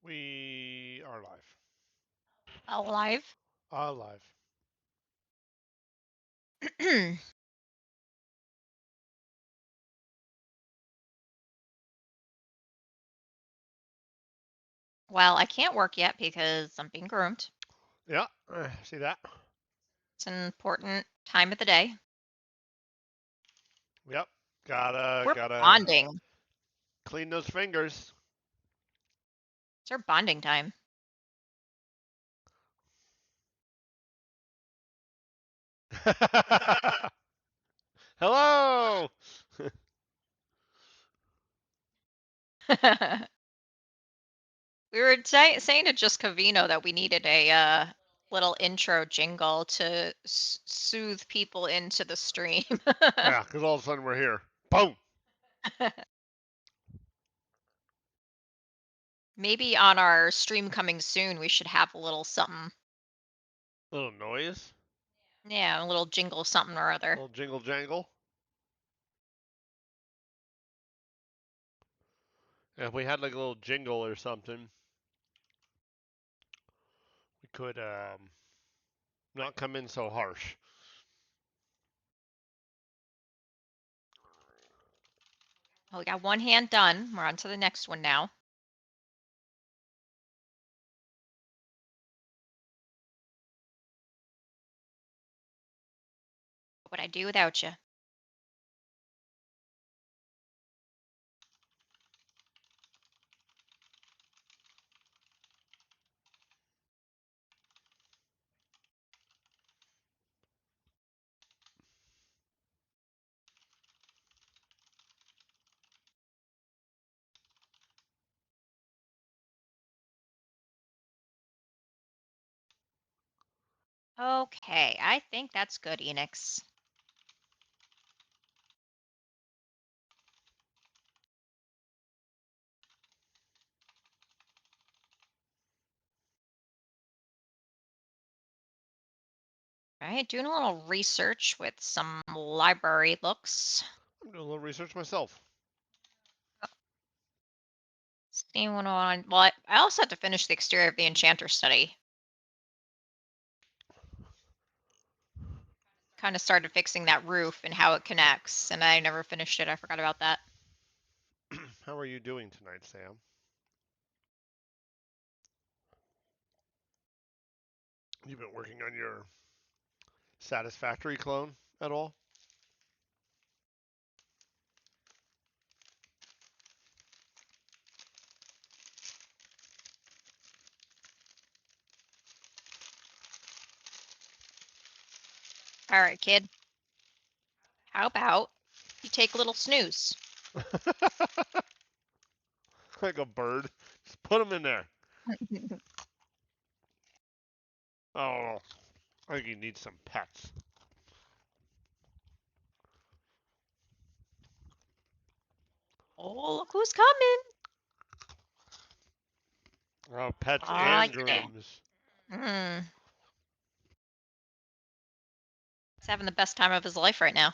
We are live. Alive. Alive. Well, I can't work yet because I'm being groomed. Yeah, see that? It's an important time of the day. Yep. Gotta We're gotta bonding. clean those fingers. It's our bonding time. Hello. We were saying to just Cavino that we needed a little intro jingle to soothe people into the stream. Yeah, because all of a sudden we're here. Boom. Maybe on our stream coming soon, we should have a little something. Little noise. Yeah, a little jingle something or other. Little jingle jangle. Yeah, if we had like a little jingle or something, we could not come in so harsh. Well, we got one hand done. We're on to the next one now. What would I do without you? Okay, I think that's good, Enix. All right, doing a little research with some library looks. I'm doing a little research myself. Seeing what on. Well, I also had to finish the exterior of the Enchanter study. Kind of started fixing that roof and how it connects, and I never finished it. I forgot about that. How are you doing tonight, Sam? You've been working on your satisfactory clone at all? All right, kid. How about you take a little snooze? Like a bird. Just put them in there. Oh, I think he needs some pets. Oh, look who's coming! Oh, pets Ah, and yeah. grooms. Mm, he's having the best time of his life right now.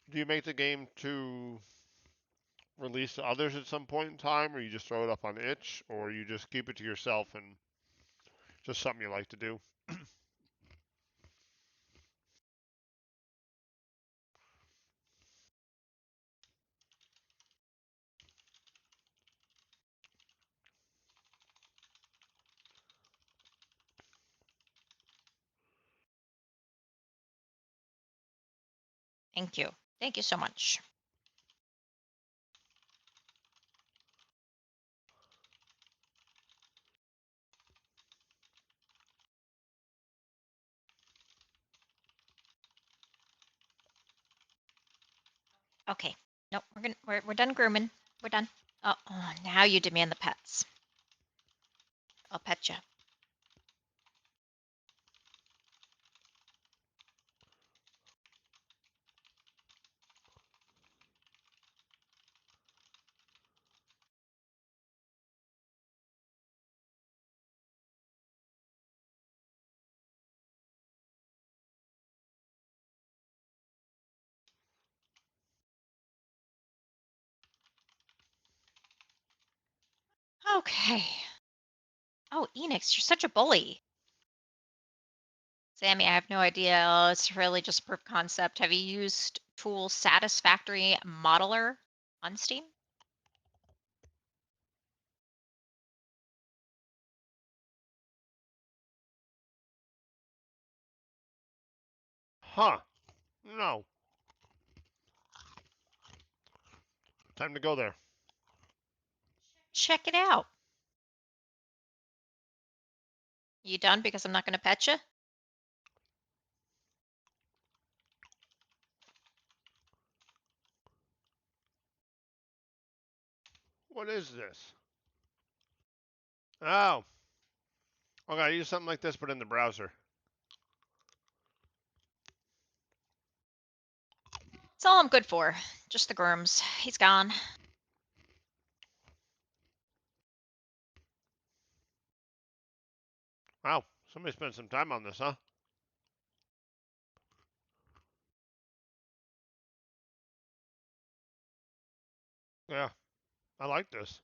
Do you make the game to release to others at some point in time, or you just throw it up on itch, or you just keep it to yourself and just something you like to do? Thank you. Thank you so much. Okay. Nope, we're done grooming. We're done. Oh, now you demand the pets. I'll pet you. Okay. Oh, Enix, you're such a bully. Sammy, I have no idea. It's really just proof of concept. Have you used tool Satisfactory Modeler on Steam? Huh. No. Time to go there. Check it out. You done because I'm not going to pet you? What is this? Oh. Okay, I use something like this, but in the browser. That's all I'm good for. Just the grooms. He's gone. Wow. Somebody spent some time on this, huh? Yeah. I like this.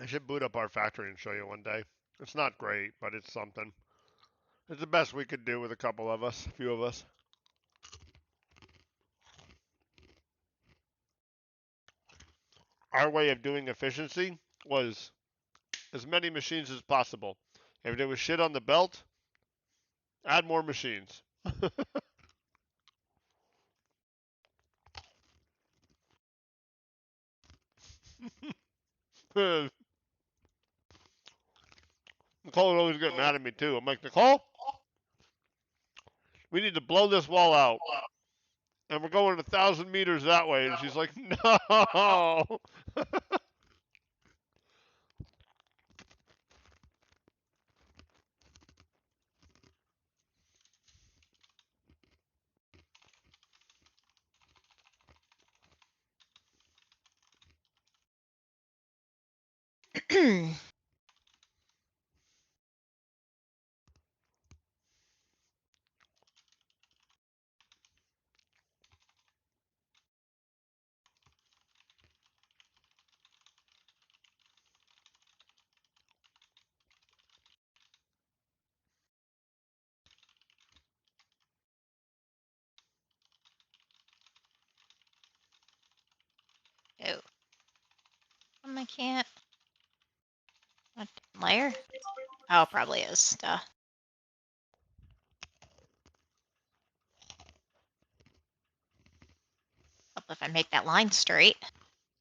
I should boot up our factory and show you one day. It's not great, but it's something. It's the best we could do with a couple of us, a few of us. Our way of doing efficiency was as many machines as possible. If there was shit on the belt, add more machines. Nicole would always get mad at me too. I'm like, Nicole, we need to blow this wall out. And we're going 1,000 meters that way. And she's like, no. Oh. I can't. What layer? Oh, probably is. Duh. Help if I make that line straight.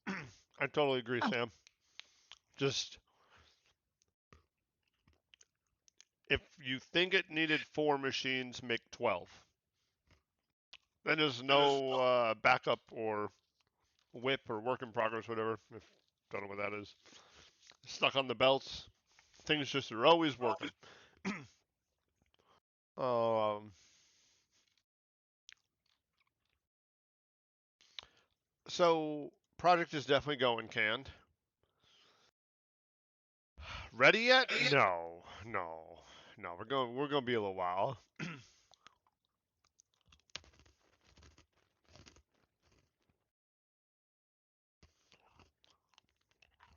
I totally agree, Oh, Sam. Just if you think it needed 4 machines, make 12. Then there's no backup or whip or work in progress, whatever. If don't know what that is. Stuck on the belts. Things just are always working. um, so project is definitely going canned. Ready yet? No, no, no. We're going to be a little while.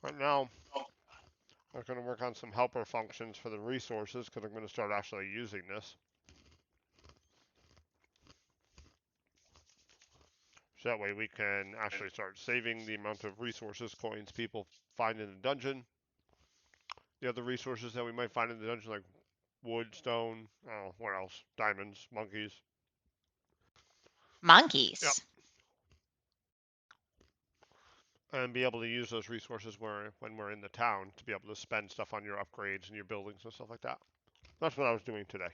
Right now, I'm going to work on some helper functions for the resources because I'm going to start actually using this. So that way we can actually start saving the amount of resources, coins people find in the dungeon. The other resources that we might find in the dungeon, like wood, stone, oh, what else? Diamonds, monkeys. Yep. monkeys. And be able to use those resources when we're in the town to be able to spend stuff on your upgrades and your buildings and stuff like that. That's what I was doing today.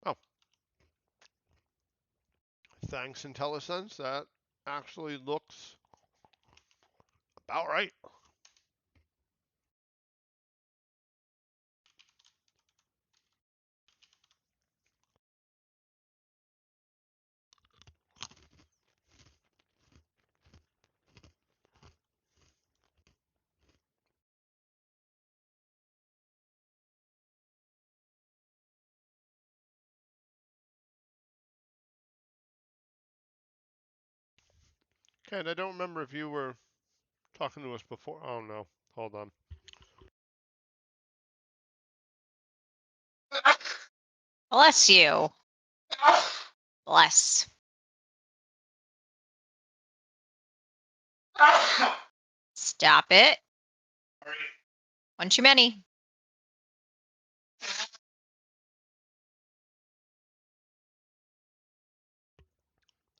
Oh, thanks IntelliSense. That actually looks about right. Ken, I don't remember if you were talking to us before. Oh no, hold on. Bless you. Bless. Stop it. One too many.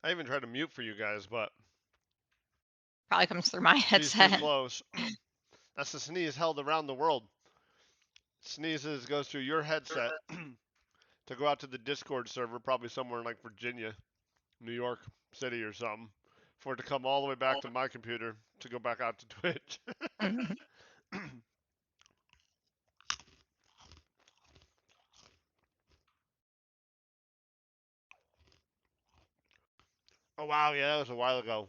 I even tried to mute for you guys, but Probably comes through my she's too headset. close. That's the sneeze held around the world. Sneezes goes through your headset to go out to the Discord server, probably somewhere in like Virginia, New York City or something, for it to come all the way back to my computer to go back out to Twitch. Mhm. Oh wow, yeah, that was a while ago.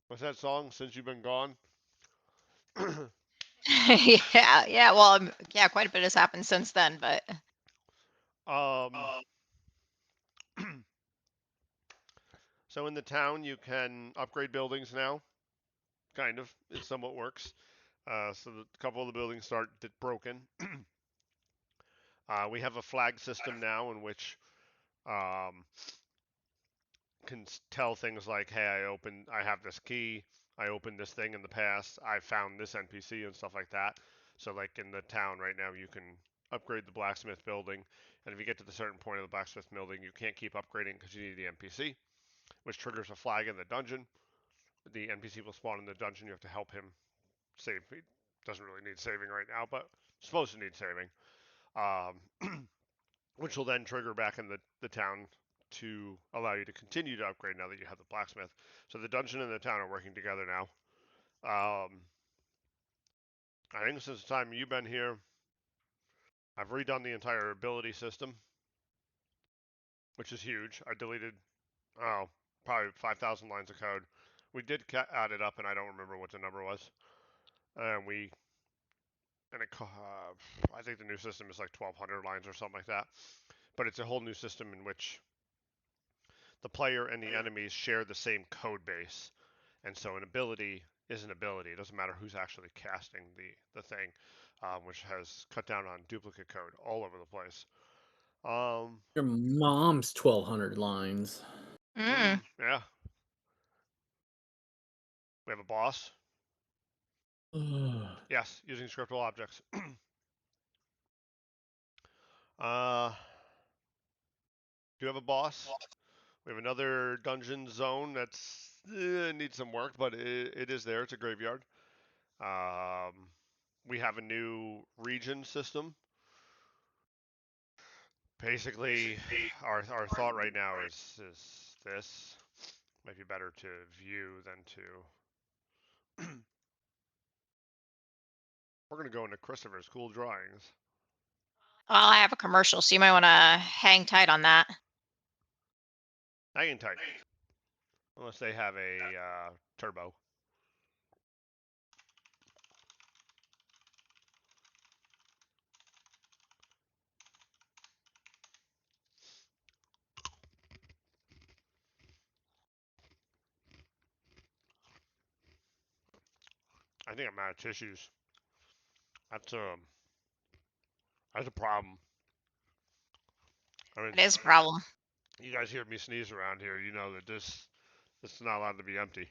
What's that song? Since You've Been Gone. Yeah, yeah. Well, yeah, quite a bit has happened since then, but um, so in the town you can upgrade buildings now. Kind of, it somewhat works. So a couple of the buildings start broken. We have a flag system now in which um, can tell things like, "Hey, I have this key. I opened this thing in the past. I found this NPC and stuff like that." So, like in the town right now, you can upgrade the blacksmith building, and if you get to the certain point of the blacksmith building, you can't keep upgrading because you need the NPC, which triggers a flag in the dungeon. The NPC will spawn in the dungeon. You have to help him save. He doesn't really need saving right now, but supposed to need saving. Which will then trigger back in the town to allow you to continue to upgrade now that you have the blacksmith. So the dungeon and the town are working together now. I think since the time you've been here, I've redone the entire ability system, which is huge. I deleted, oh, probably 5,000 lines of code. We did add it up, and I don't remember what the number was. And I think the new system is like 1,200 lines or something like that. But it's a whole new system in which the player and the enemies share the same code base. And so an ability is an ability. It doesn't matter who's actually casting the thing, which has cut down on duplicate code all over the place. Your mom's 1,200 lines. Yeah, we have a boss. Yes, using scriptable objects. uh, do you have a boss? We have another dungeon zone that's needs some work, but it is there. It's a graveyard. Um, we have a new region system. Basically, our thought right now is this might be better to view than to. We're gonna go into Christopher's cool drawings. well, I have a commercial, so you might want to hang tight on that. Hanging tight, unless they have a turbo. I think I'm out of tissues. That's that's a problem. I mean, It is a problem. you guys hear me sneeze around here. You know that this is not allowed to be empty.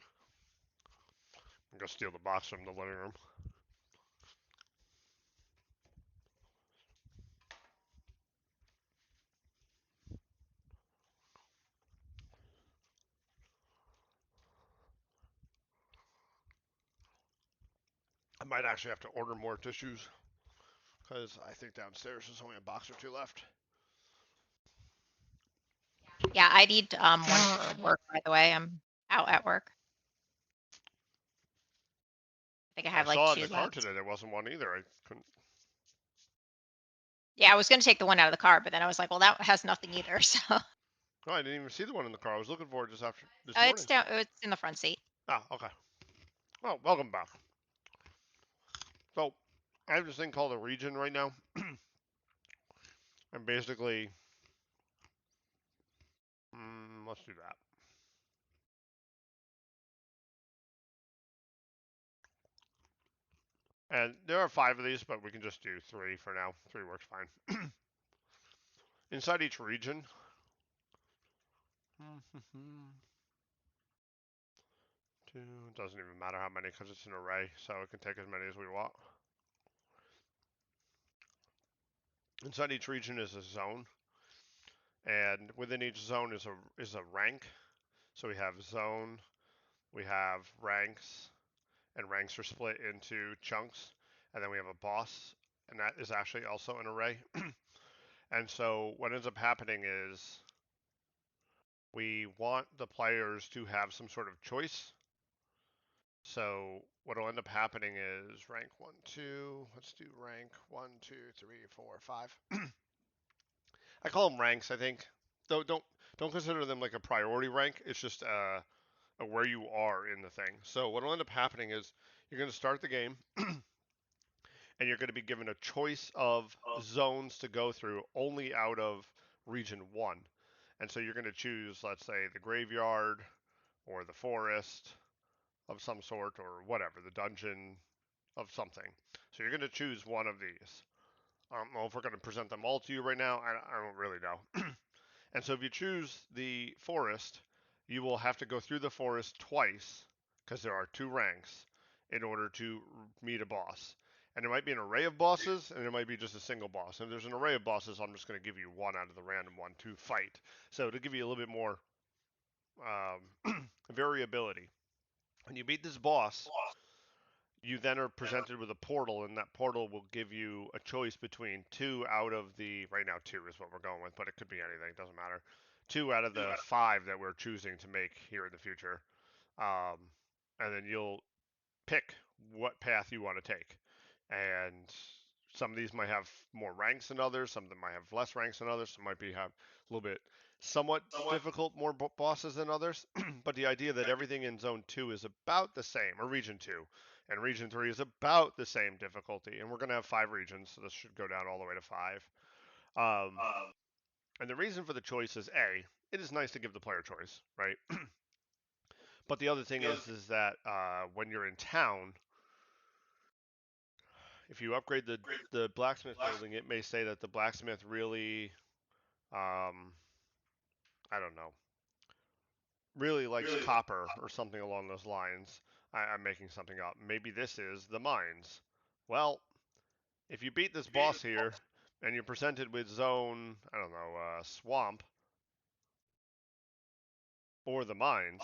I'm gonna steal the box from the living room. I might actually have to order more tissues because I think downstairs there's only a box or two left. Yeah, I need one for work, by the way. I'm out at work. I think I I have like saw in two the car left. today there wasn't one either. I couldn't. Yeah, I was gonna take the one out of the car, but then I was like, well, that has nothing either. So No, I didn't even see the one in the car. I was looking for it just after this morning. it's down. It's in the front seat. Ah, okay. Well, welcome back. So, I have this thing called a region right now, and basically, let's do that. And there are 5 of these, but we can just do 3 for now. 3 works fine. Inside each region, it doesn't even matter how many because it's an array, so it can take as many as we want. Inside each region is a zone, and within each zone is a rank. So we have zone, we have ranks, and ranks are split into chunks, and then we have a boss, and that is actually also an array. And so what ends up happening is we want the players to have some sort of choice. So what will end up happening is rank 1, 2. Let's do rank 1, 2, 3, 4, 5. I call them ranks. I think. Though don't consider them like a priority rank. It's just where you are in the thing. So what will end up happening is you're going to start the game, and you're going to be given a choice of zones to go through only out of region 1. And so you're going to choose, let's say, the graveyard or the forest of some sort or whatever, the dungeon of something. So you're going to choose one of these. I don't know if we're going to present them all to you right now. I don't really know. And so if you choose the forest, you will have to go through the forest twice because there are 2 ranks in order to meet a boss. And there might be an array of bosses, and there might be just a single boss. And if there's an array of bosses, I'm just going to give you one out of the random one to fight. So to give you a little bit more variability. When you beat this boss, you then are presented with a portal, and that portal will give you a choice between 2 out of the, right now 2 is what we're going with, but it could be anything, it doesn't matter. 2 out of the 5 that we're choosing to make here in the future. And then you'll pick what path you want to take. And some of these might have more ranks than others, some of them might have less ranks than others, some might be have a little bit somewhat difficult, more bosses than others. But the idea that everything in zone 2 is about the same, or region 2, and region 3 is about the same difficulty. And we're going to have 5 regions, so this should go down all the way to 5. And the reason for the choice is A, it is nice to give the player choice, right? But the other thing is that when you're in town, if you upgrade the blacksmith building, it may say that the blacksmith really, I don't know, really likes copper or something along those lines. I'm making something up. Maybe this is the mines. Well, if you beat this boss here and you're presented with zone, I don't know, swamp or the mines,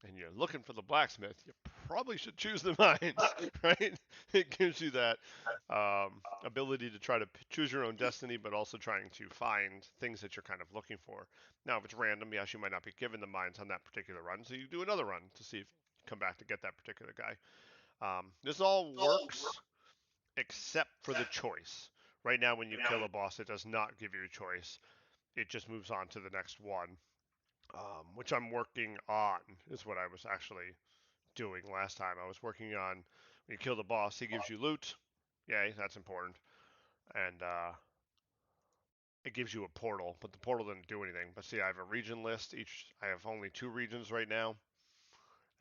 and you're looking for the blacksmith, you probably should choose the mines, right? It gives you that ability to try to choose your own destiny, but also trying to find things that you're kind of looking for. Now, if it's random, yes, you might not be given the mines on that particular run, so you do another run to see if you come back to get that particular guy. This all works except for the choice. Right now, when you kill a boss, it does not give you a choice. It just moves on to the next one, which I'm working on, is what I was actually doing last time. I was working on when you kill the boss, he gives you loot. Yay, that's important. And it gives you a portal, but the portal didn't do anything. But see, I have a region list. I have only 2 regions right now.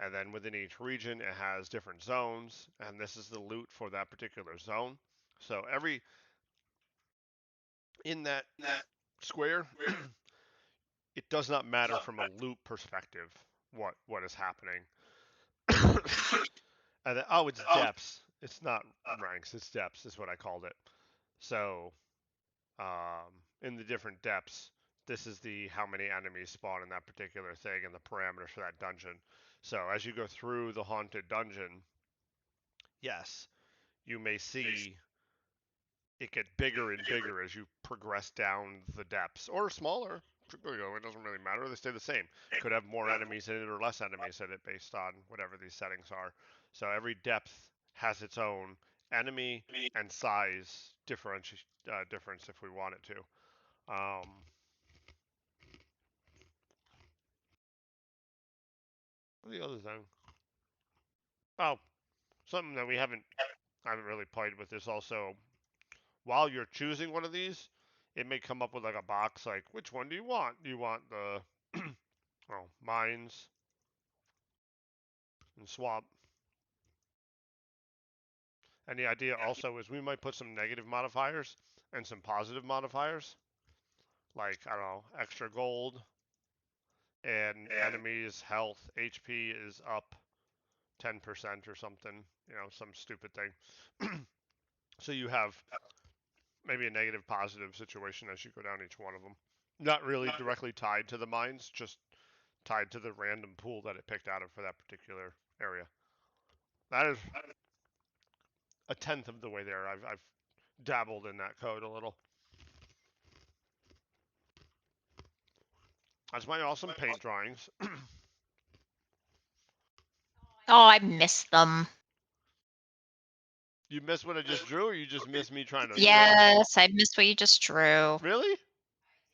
And then within each region, it has different zones, and this is the loot for that particular zone. So in that square, it does not matter from a loot perspective what is happening. And then, oh, it's depths. It's not ranks. It's depths is what I called it. So in the different depths, this is the how many enemies spawn in that particular thing and the parameters for that dungeon. So as you go through the haunted dungeon, yes, you may see it get bigger and bigger as you progress down the depths, or smaller. It doesn't really matter. They stay the same. Could have more enemies in it or less enemies in it based on whatever these settings are. So every depth has its own enemy and size difference if we want it to. The other thing, oh, something that I haven't really played with is also while you're choosing one of these, it may come up with like a box like, which one do you want? Do you want the Oh, mines and swamp. And the idea also is we might put some negative modifiers and some positive modifiers, like, I don't know, extra gold and enemies' health, HP is up 10% or something, some stupid thing. So you have maybe a negative positive situation as you go down each one of them. Not really directly tied to the mines, just tied to the random pool that it picked out of for that particular area. That is a tenth of the way there. I've dabbled in that code a little. That's my awesome paint drawings. Oh, I miss them. You miss what I just drew, or you just miss me trying to draw? Yes, I missed what you just drew. Really?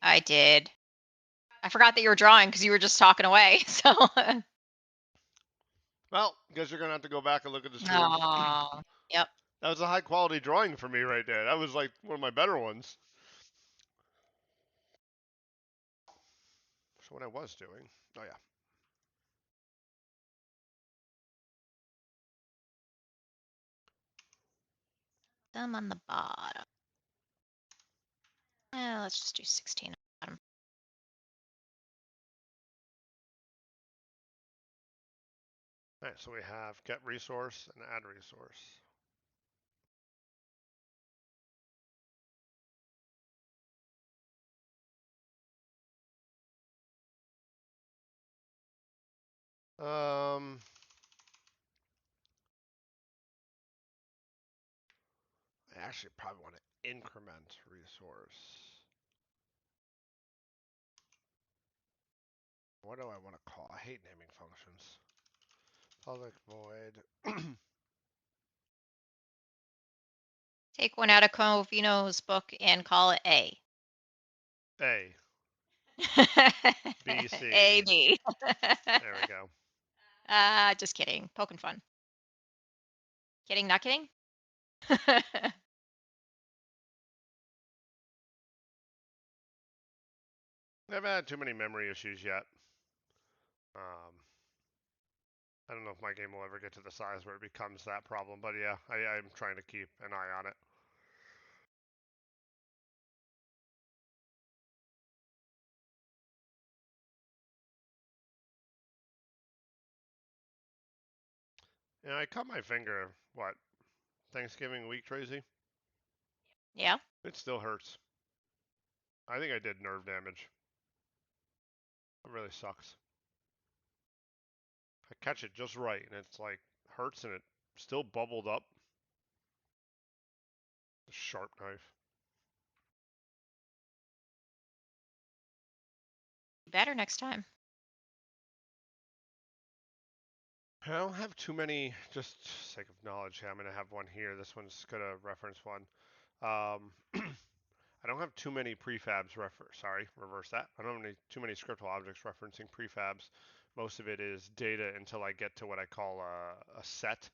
I did. I forgot that you were drawing because you were just talking away. So. Well, guess you're gonna have to go back and look at the stream. Oh, yep. That was a high quality drawing for me right there. That was like one of my better ones. So what I was doing. Oh yeah. Them on the bottom. Let's just do 16 on the bottom. All right, so we have get resource and add resource. I actually probably want to increment resource. What do I want to call? I hate naming functions. Public void. Take one out of Covino's book and call it A. A. B, C. A, B. There we go. Just kidding. Poking fun. Kidding, not kidding? Never had too many memory issues yet. I don't know if my game will ever get to the size where it becomes that problem, but yeah, I'm trying to keep an eye on it. Yeah, I cut my finger, what, Thanksgiving week, Tracy? Yeah. It still hurts. I think I did nerve damage. It really sucks. I catch it just right, and it's like hurts, and it still bubbled up. A sharp knife. Better next time. I don't have too many, just sake of knowledge. I'm going to have one here. This one's going to reference one. I don't have too many prefabs reverse that. I don't have too many scriptable objects referencing prefabs. Most of it is data until I get to what I call a set.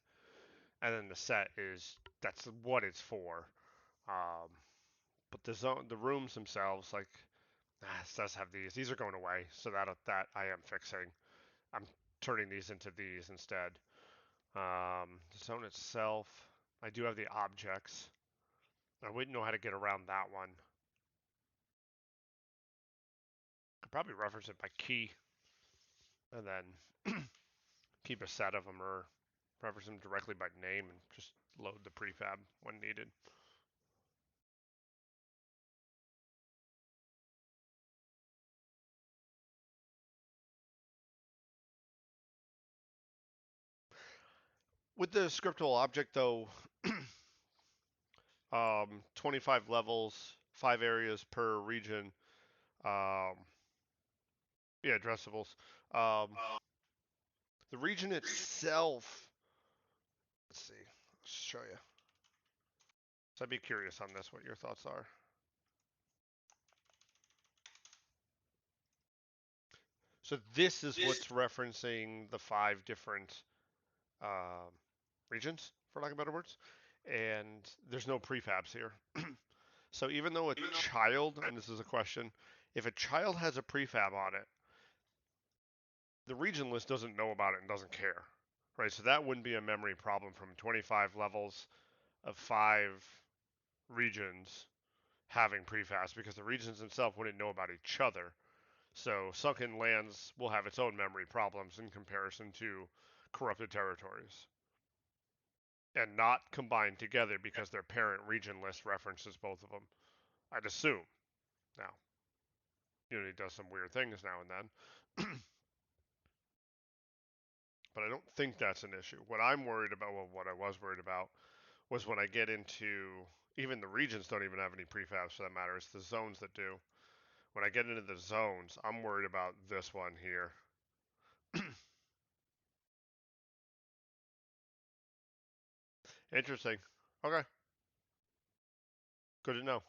And then the set that's what it's for. But the rooms themselves, like, it does have these. These are going away, so that I am fixing. I'm turning these into these instead. The zone itself, I do have the objects. I wouldn't know how to get around that one. Could probably reference it by key, and then keep a set of them, or reference them directly by name and just load the prefab when needed. With the scriptable object, though, 25 levels, 5 areas per region. Yeah, addressables. The region itself. Let's see. Let's show you. So I'd be curious on this, what your thoughts are. So this is what's referencing the 5 different regions, for lack of better words, and there's no prefabs here. So even though a child, and this is a question, if a child has a prefab on it, the region list doesn't know about it and doesn't care, right? So that wouldn't be a memory problem from 25 levels of 5 regions having prefabs because the regions themselves wouldn't know about each other. So sunken lands will have its own memory problems in comparison to corrupted territories and not combined together because their parent region list references both of them. I'd assume. Now, Unity does some weird things now and then. But I don't think that's an issue. What I'm worried about, well, what I was worried about, was when I get into, even the regions don't even have any prefabs for that matter. It's the zones that do. When I get into the zones, I'm worried about this one here. Interesting. Okay. Good to know.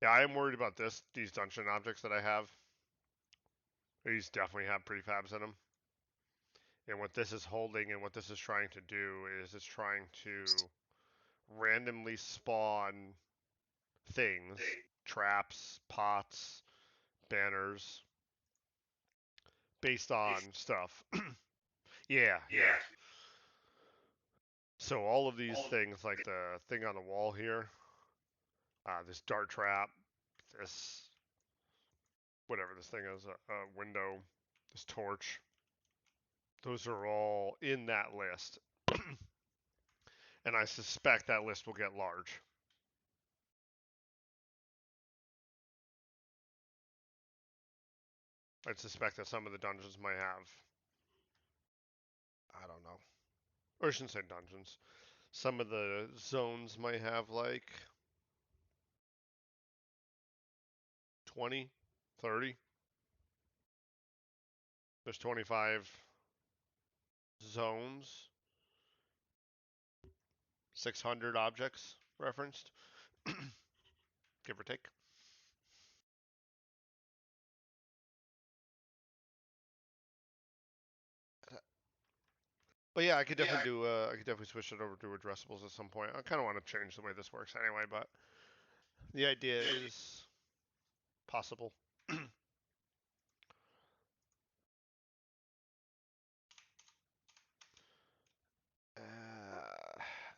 Yeah, I am worried about these dungeon objects that I have. These definitely have prefabs in them. And what this is holding and what this is trying to do is it's trying to randomly spawn things, traps, pots, banners, based on stuff. Yeah, yeah. So all of these things, like the thing on the wall here, this dart trap, this whatever this thing is, a window, this torch, those are all in that list. And I suspect that list will get large. I suspect that some of the dungeons might have, I don't know, or I shouldn't say dungeons. Some of the zones might have like 20, 30. There's 25 zones, 600 objects referenced, give or take. But yeah, I could definitely do. I could definitely switch it over to addressables at some point. I kind of want to change the way this works anyway, but the idea is possible. I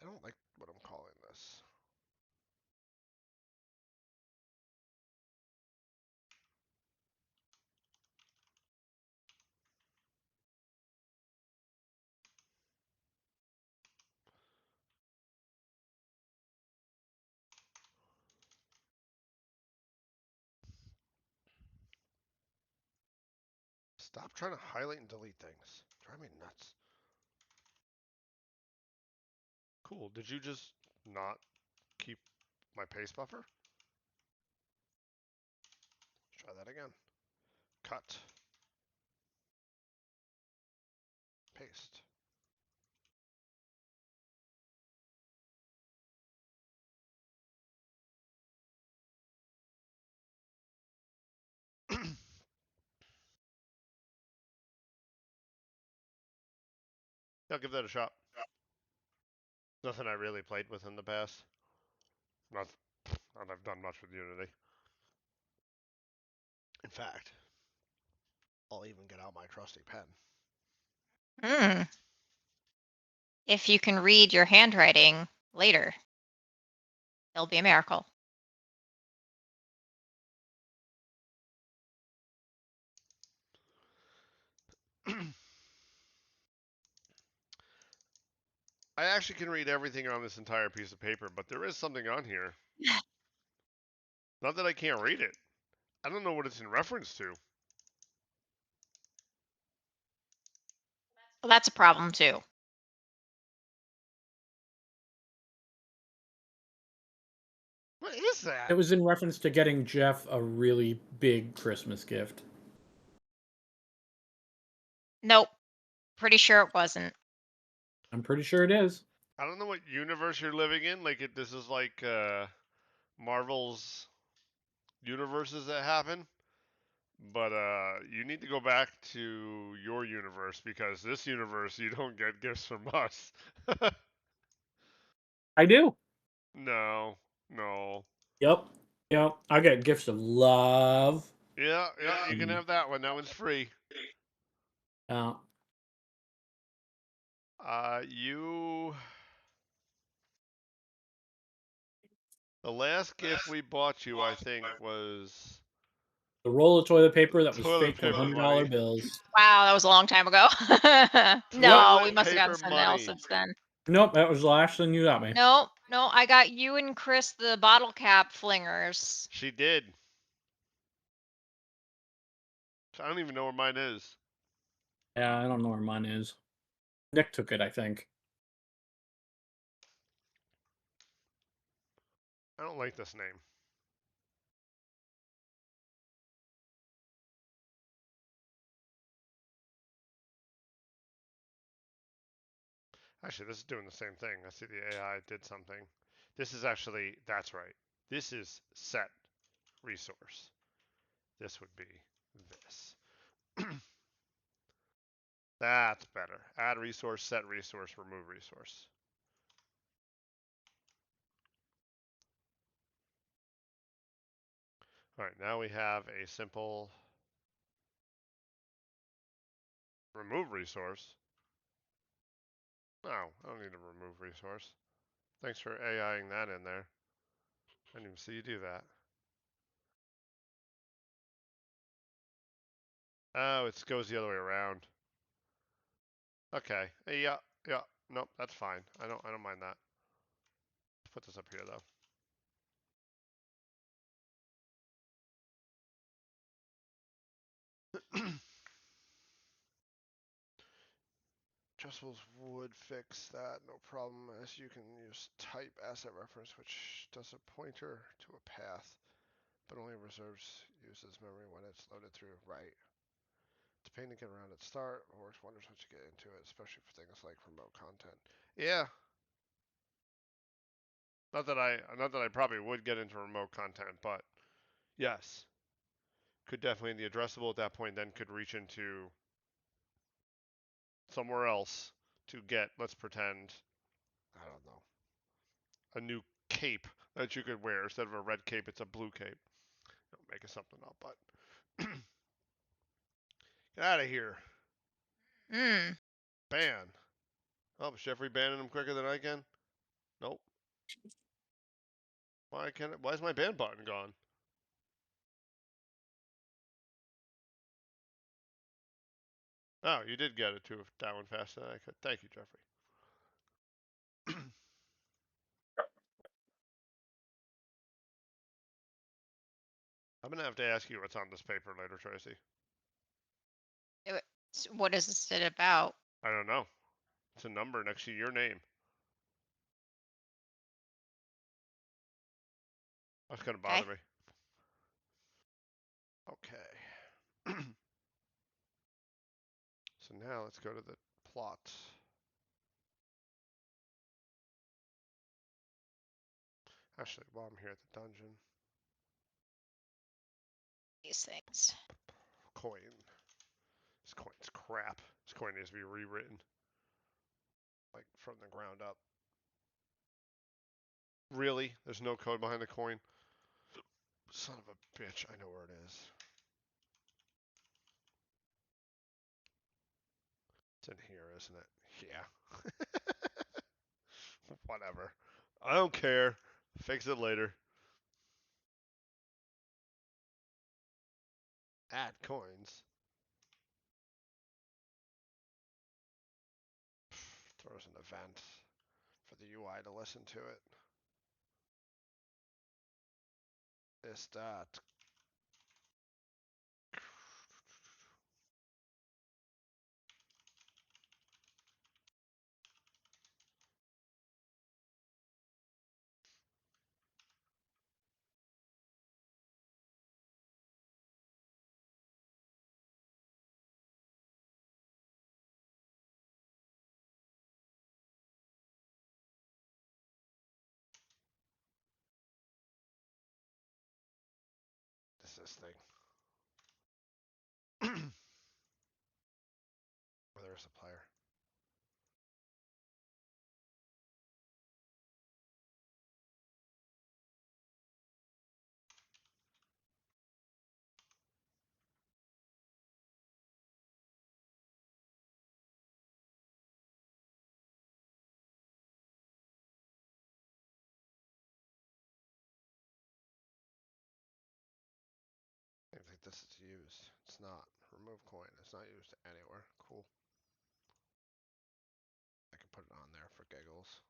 don't like what I'm calling this. Stop trying to highlight and delete things. Drive me nuts. Cool. Did you just not keep my paste buffer? Let's try that again. Cut. Paste. I'll give that a shot. Nothing I really played with in the past. Not that I've done much with Unity. In fact, I'll even get out my trusty pen. If you can read your handwriting later, it'll be a miracle. I actually can read everything on this entire piece of paper, but there is something on here. Not that I can't read it. I don't know what it's in reference to. Well, that's a problem too. What is that? It was in reference to getting Jeff a really big Christmas gift. Nope. Pretty sure it wasn't. I'm pretty sure it is. I don't know what universe you're living in. Like this is like Marvel's universes that happen. But you need to go back to your universe because this universe you don't get gifts from us. I do. No, no. Yep. Yep. I get gifts of love. Yeah, you can have that one. That one's free. You. The last gift we bought you, I think, was the roll of toilet paper that was toilet faked on paper $100 money. bills. Wow, that was a long time ago. No, we Toilet must have gotten paper something else money. since then. Nope, that was the last thing you got me. No, no, I got you and Chris the bottle cap flingers. She did. I don't even know where mine is. Yeah, I don't know where mine is. Nick took it, I think. I don't like this name. Actually, this is doing the same thing. I see the AI did something. This is actually, that's right. This is set resource. This would be this. That's better. Add resource, set resource, remove resource. All right, now we have a simple remove resource. No, I don't need to remove resource. Thanks for AIing that in there. I didn't even see you do that. Oh, it goes the other way around. Okay. Yeah, yeah. Nope, that's fine. I don't mind that. Let's put this up here though. Adjustables would fix that, no problem, as you can use type asset reference, which does a pointer to a path, but only reserves uses memory when it's loaded through. Right. It's a pain to get around at start, but works wonders once you get into it, especially for things like remote content. Yeah. Not that I probably would get into remote content, but yes. Could definitely in the addressable at that point then could reach into somewhere else to get, let's pretend, I don't know, a new cape that you could wear. Instead of a red cape, it's a blue cape. I'm making something up, but get out of here. Hmm. Ban. Oh, is Jeffrey banning him quicker than I can? Nope. Why can't it? Why is my ban button gone? Oh, you did get it to that one faster than I could. Thank you, Jeffrey. I'm gonna have to ask you what's on this paper later, Tracy. What is this about? I don't know. It's a number next to your name. That's gonna bother me. Okay. So now let's go to the plot. Actually, while I'm here at the dungeon, These things. coin. This coin's crap. This coin needs to be rewritten, like from the ground up. Really? There's no code behind the coin? Son of a bitch, I know where it is. It's in here, isn't it? Yeah. Whatever. I don't care. Fix it later. Add coins. Throws an event for the UI to listen to it. This, that. This thing. Oh, there's a player. this is used. It's not. Remove coin. It's not used anywhere. Cool. I can put it on there for giggles.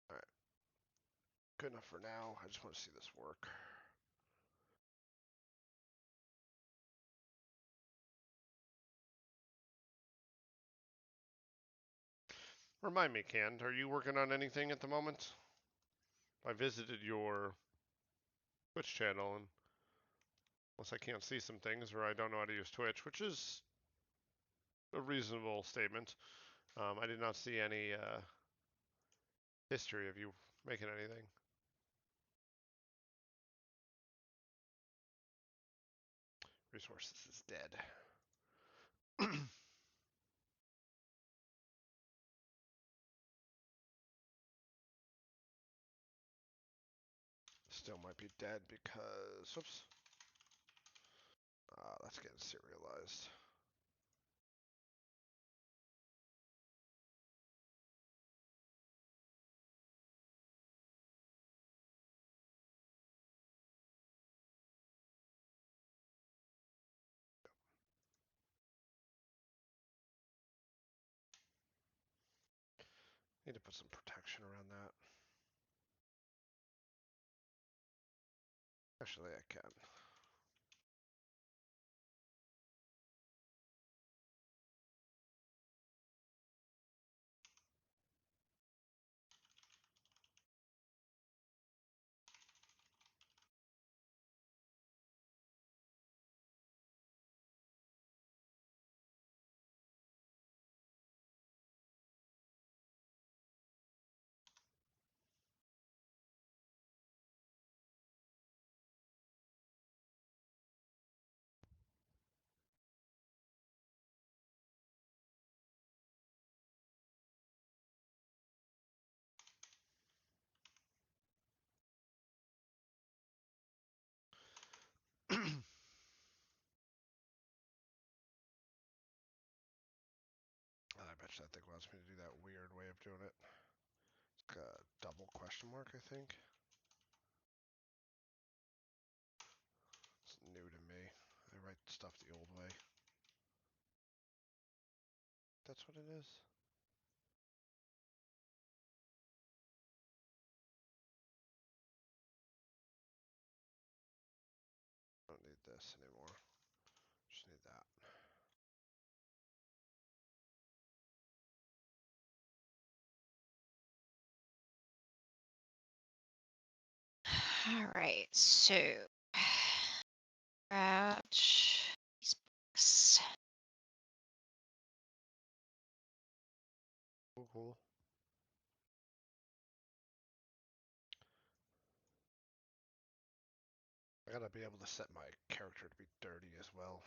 Alright. Good enough for now. I just want to see this work. Remind me, Canned, are you working on anything at the moment? I visited your Twitch channel, and unless I can't see some things or I don't know how to use Twitch, which is a reasonable statement, I did not see any history of you making anything. Resources is dead. Still might be dead because, whoops. That's getting serialized. Need to put some protection around that. Actually, I can. I bet you that thing wants me to do that weird way of doing it. It's got a double question mark, I think. It's new to me. I write stuff the old way. That's what it is. I don't need this anymore. Just need that. All right, so crouch these books. Cool, cool. I gotta be able to set my character to be dirty as well.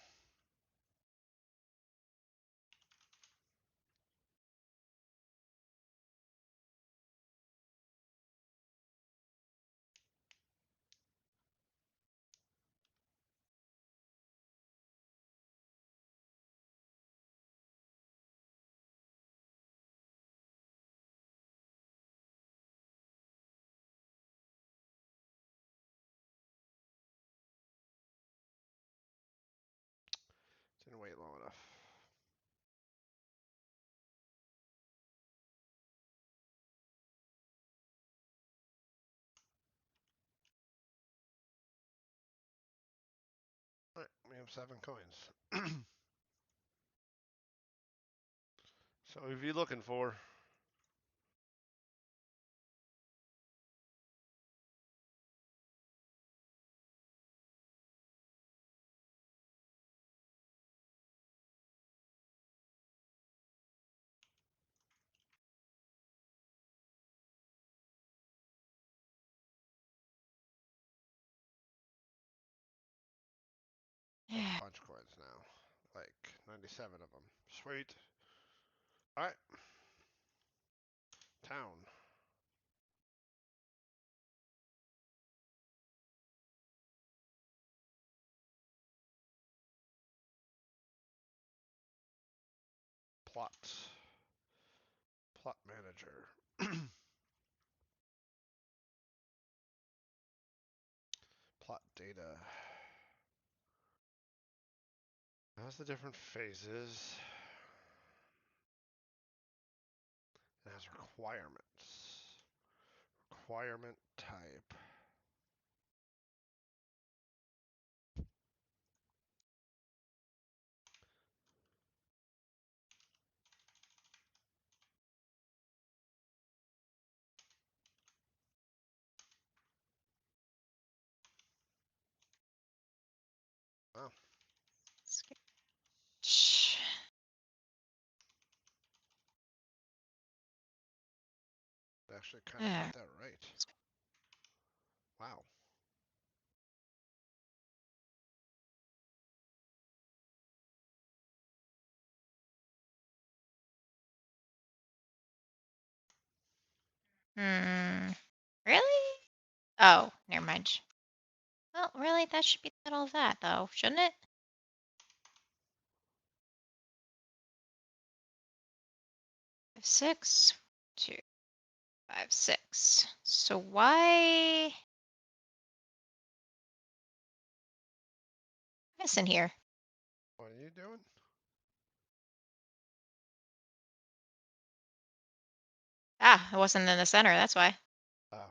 Didn't wait long enough. Alright, we have 7 coins. So what are you looking for? A bunch of coins now. Like 97 of them. Sweet. Alright. Town. Plot. Plot manager. Plot data. How's the different phases? It has requirements. Requirement type. Wow. Sketch. Actually kind of got that right. Wow. Really? Oh, never mind. Well, really, that should be all that, though, shouldn't it? Five, 6, 2, 5, 6. So why missing here? What are you doing? Ah, it wasn't in the center. That's why. Oh.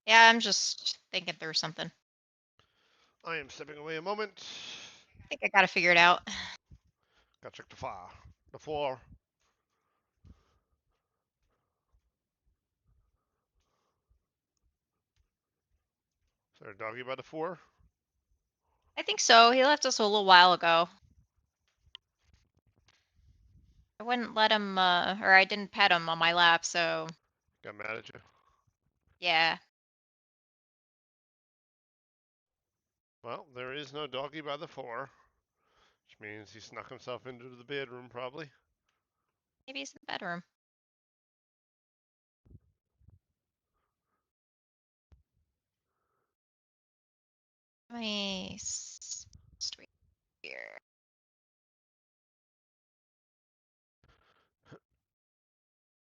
Yeah, I'm just thinking through something. I am stepping away a moment. I think I gotta figure it out. Gotta check the fire. The floor. Is there a doggy by the 4? I think so. He left us a little while ago. I wouldn't let him, or I didn't pet him on my lap, so Got mad at you? yeah. Well, there is no doggy by the 4, which means he snuck himself into the bedroom probably. Maybe he's in the bedroom. Nice. Straight here.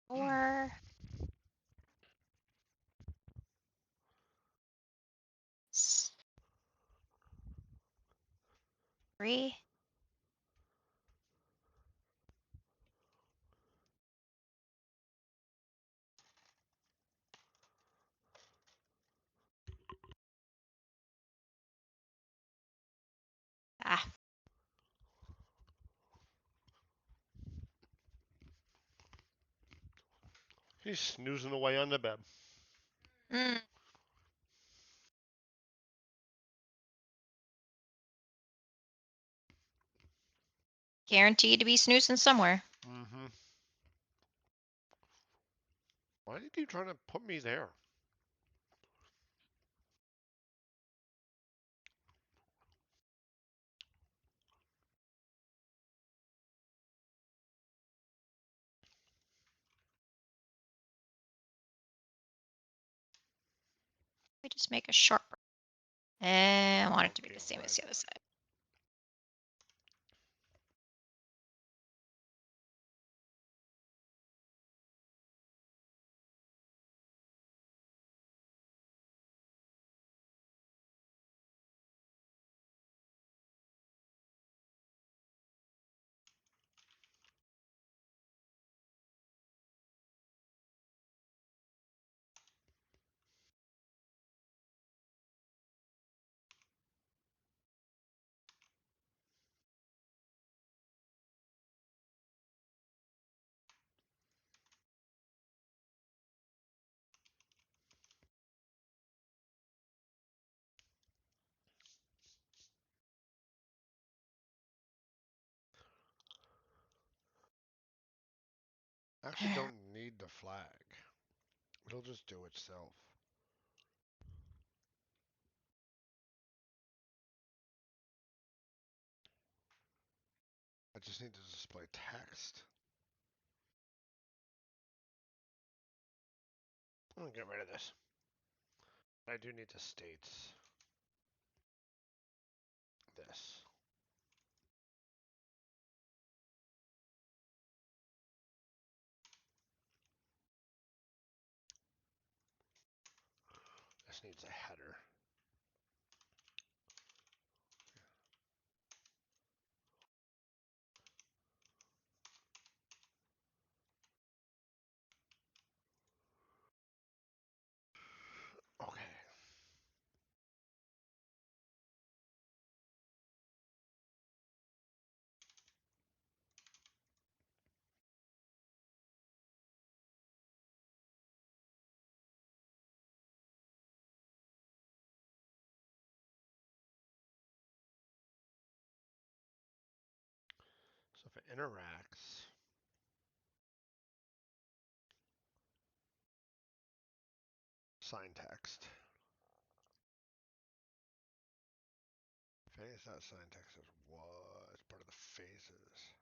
Four. 3. Ah. He's snoozing away on the bed. Mm. Guaranteed to be snoozing somewhere. Mm-hmm. Why do you keep trying to put me there? We just make a sharp. And I want it to be Okay, the same as fine. the other side. I actually don't need the flag. It'll just do itself. I just need to display text. I'm gonna get rid of this. I do need the states. This. this needs a header. Okay. So if it interacts, sign text. Phase dot sign text is what? It's part of the phases.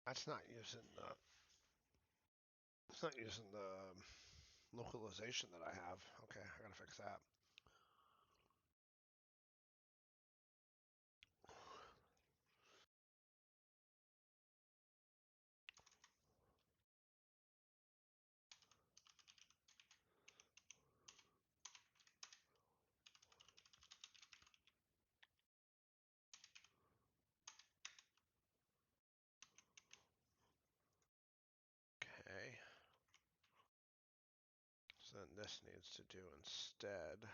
That's not using the. It's not using the localization that I have. Okay, I gotta fix that. Okay. So then this needs to do instead.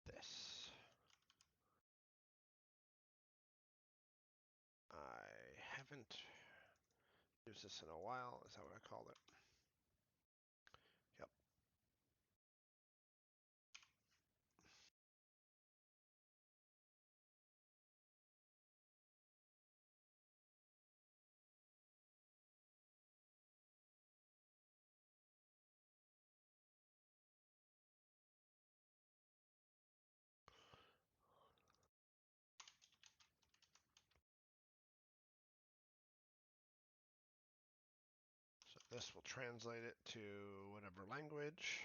This. I haven't used this in a while. Is that what I called it? Yep. So this will translate it to whatever language.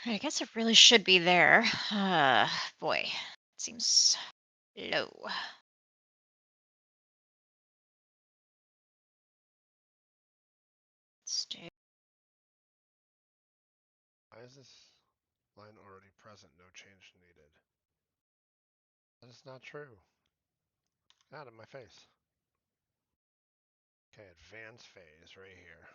I guess it really should be there. Boy, it seems low. Let's do. Why is this line already present? No change needed. That is not true. Out of my face. Okay, advanced phase right here.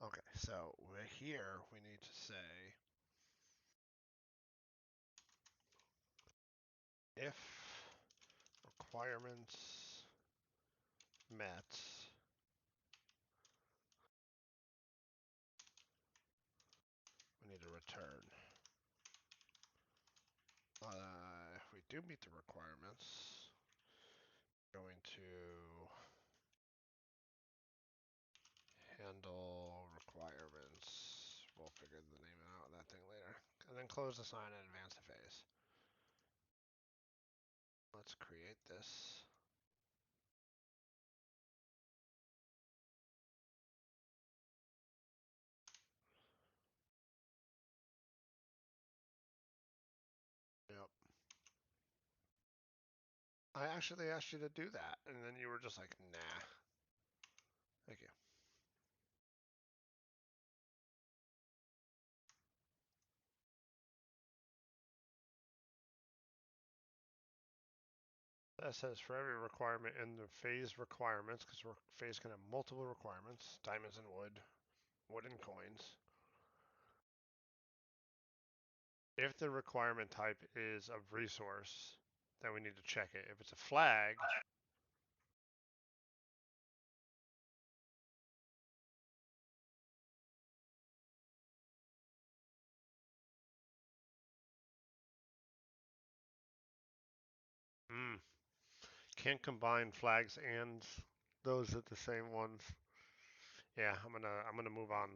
Okay, so we're here, we need to say if requirements met, we need to return. If we do meet the requirements, going to handle requirements. We'll figure the name out of that thing later. And then close the sign and advance the phase. Let's create this. Yep. I actually asked you to do that, and then you were just like, nah. Thank you. That says for every requirement in the phase requirements, because phase can have multiple requirements, diamonds and wood, wood and coins. If the requirement type is a resource, then we need to check it. If it's a flag, can't combine flags and those are the same ones. Yeah, I'm gonna move on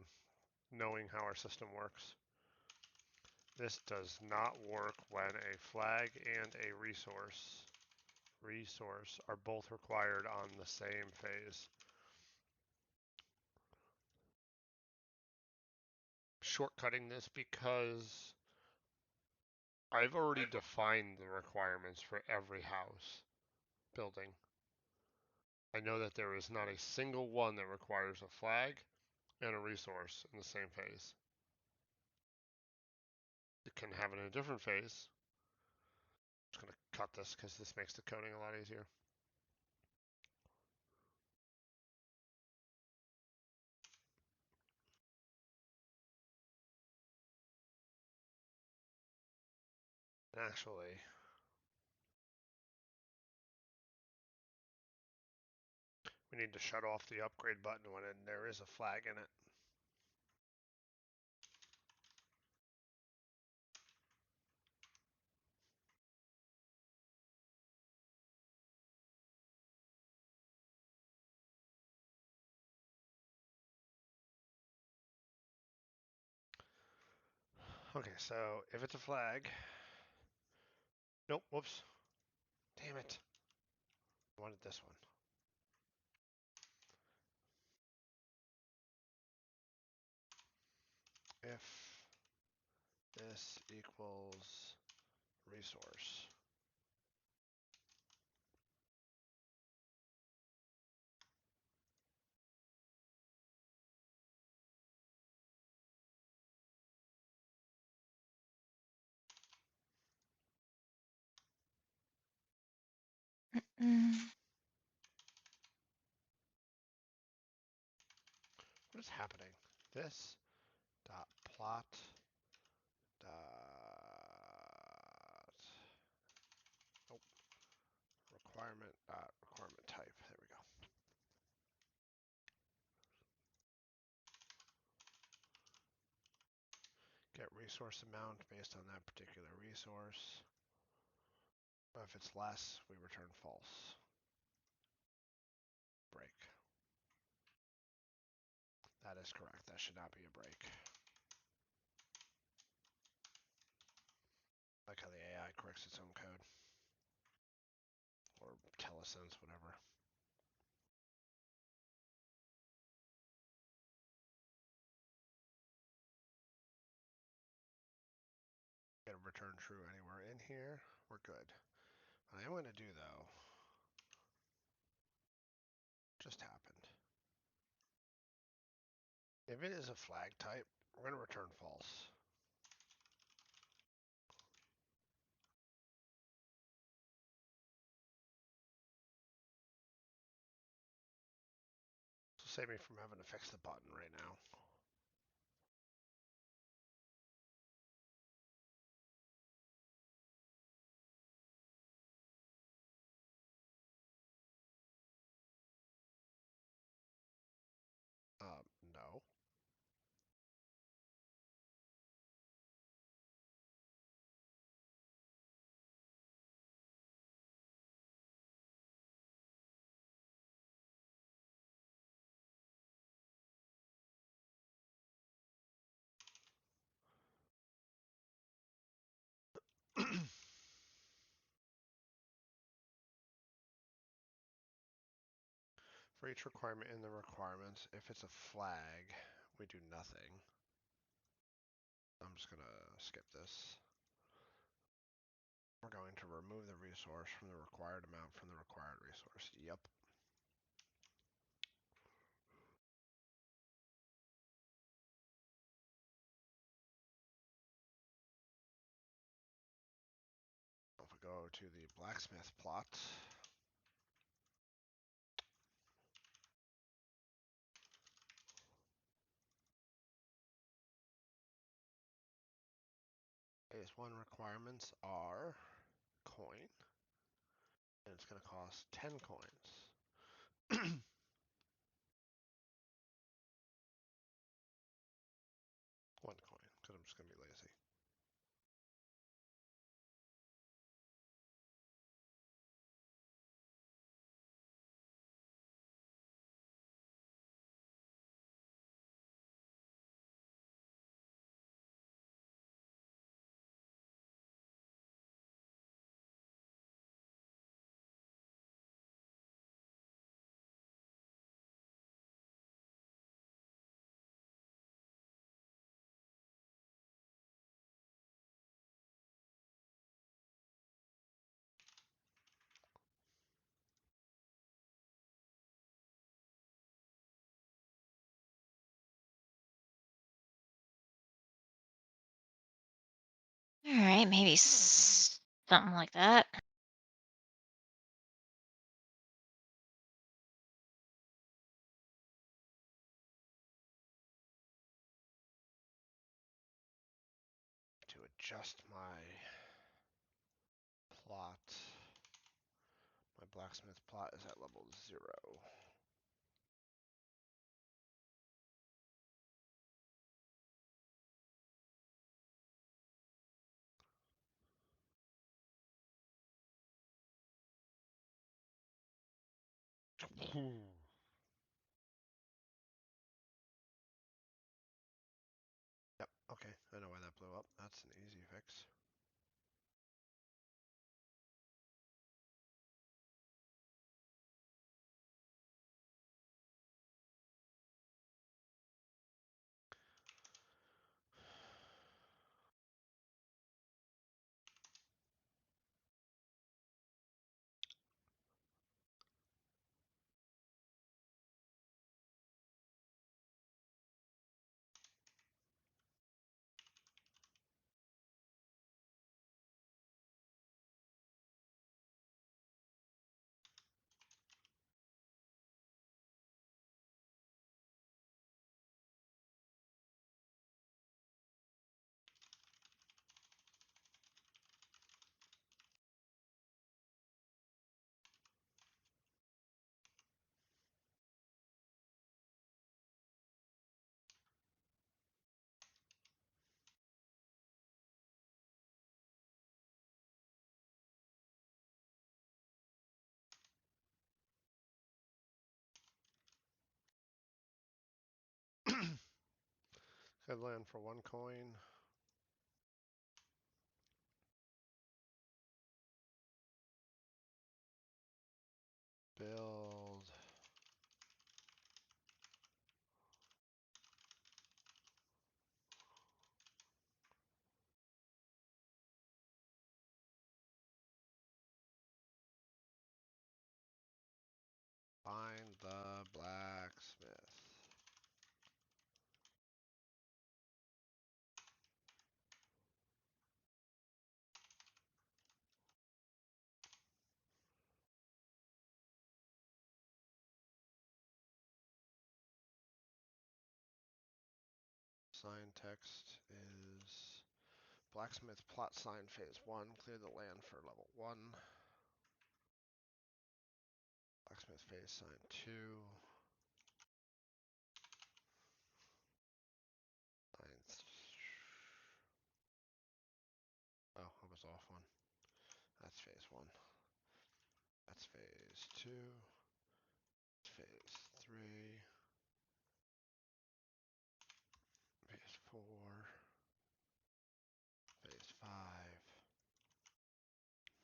knowing how our system works. This does not work when a flag and a resource are both required on the same phase. Shortcutting this because I've already defined the requirements for every house building. I know that there is not a single one that requires a flag and a resource in the same phase. It can have it in a different phase. I'm just going to cut this because this makes the coding a lot easier. Actually, we need to shut off the upgrade button when there is a flag in it. Okay, so if it's a flag, nope, whoops, damn it. I wanted this one. If this equals resource. What is happening? This dot plot dot oh, requirement dot requirement type. There we go. Get resource amount based on that particular resource. If it's less, we return false. Break. That is correct. That should not be a break. I like how the AI corrects its own code. Or telesense, whatever. Get a return true anywhere in here. We're good. What I am going to do, though, just happened. If it is a flag type, we're going to return false. So save me from having to fix the button right now. No. For each requirement in the requirements, if it's a flag, we do nothing. I'm just going to skip this. We're going to remove the resource from the required amount from the required resource. Yep. If we go to the blacksmith plot, phase 1 requirements are coin, and it's going to cost 10 coins. 1 coin, because I'm just going to be lazy. All right, maybe something like that. To adjust my plot. My blacksmith plot is at level 0. Yep, okay, I know why that blew up. That's an easy fix. Good land for 1 coin. Build. Find the blacksmith. Sign text is blacksmith plot sign phase 1. Clear the land for level 1. Blacksmith phase sign 2. Oh, I was off one. That's phase 1. That's phase 2. Phase 3. Phase 4. Phase 5.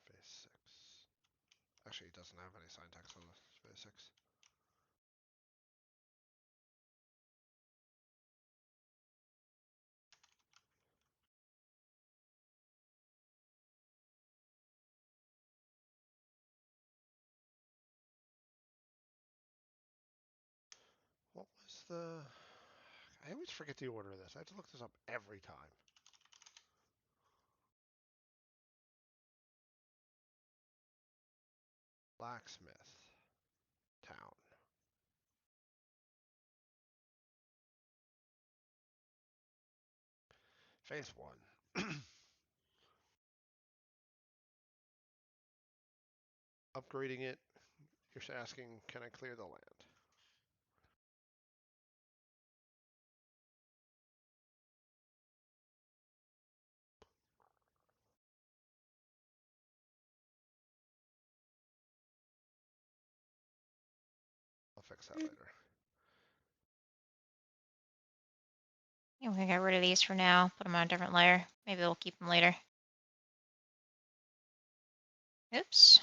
Phase 6. Actually, it doesn't have any sign text on this. Phase 6. What was the... I always forget the order of this. I have to look this up every time. Blacksmith town. Phase 1. Upgrading it. You're asking, can I clear the land? I'll fix that later. Yeah, we're gonna get rid of these for now. Put them on a different layer. Maybe we'll keep them later. Oops.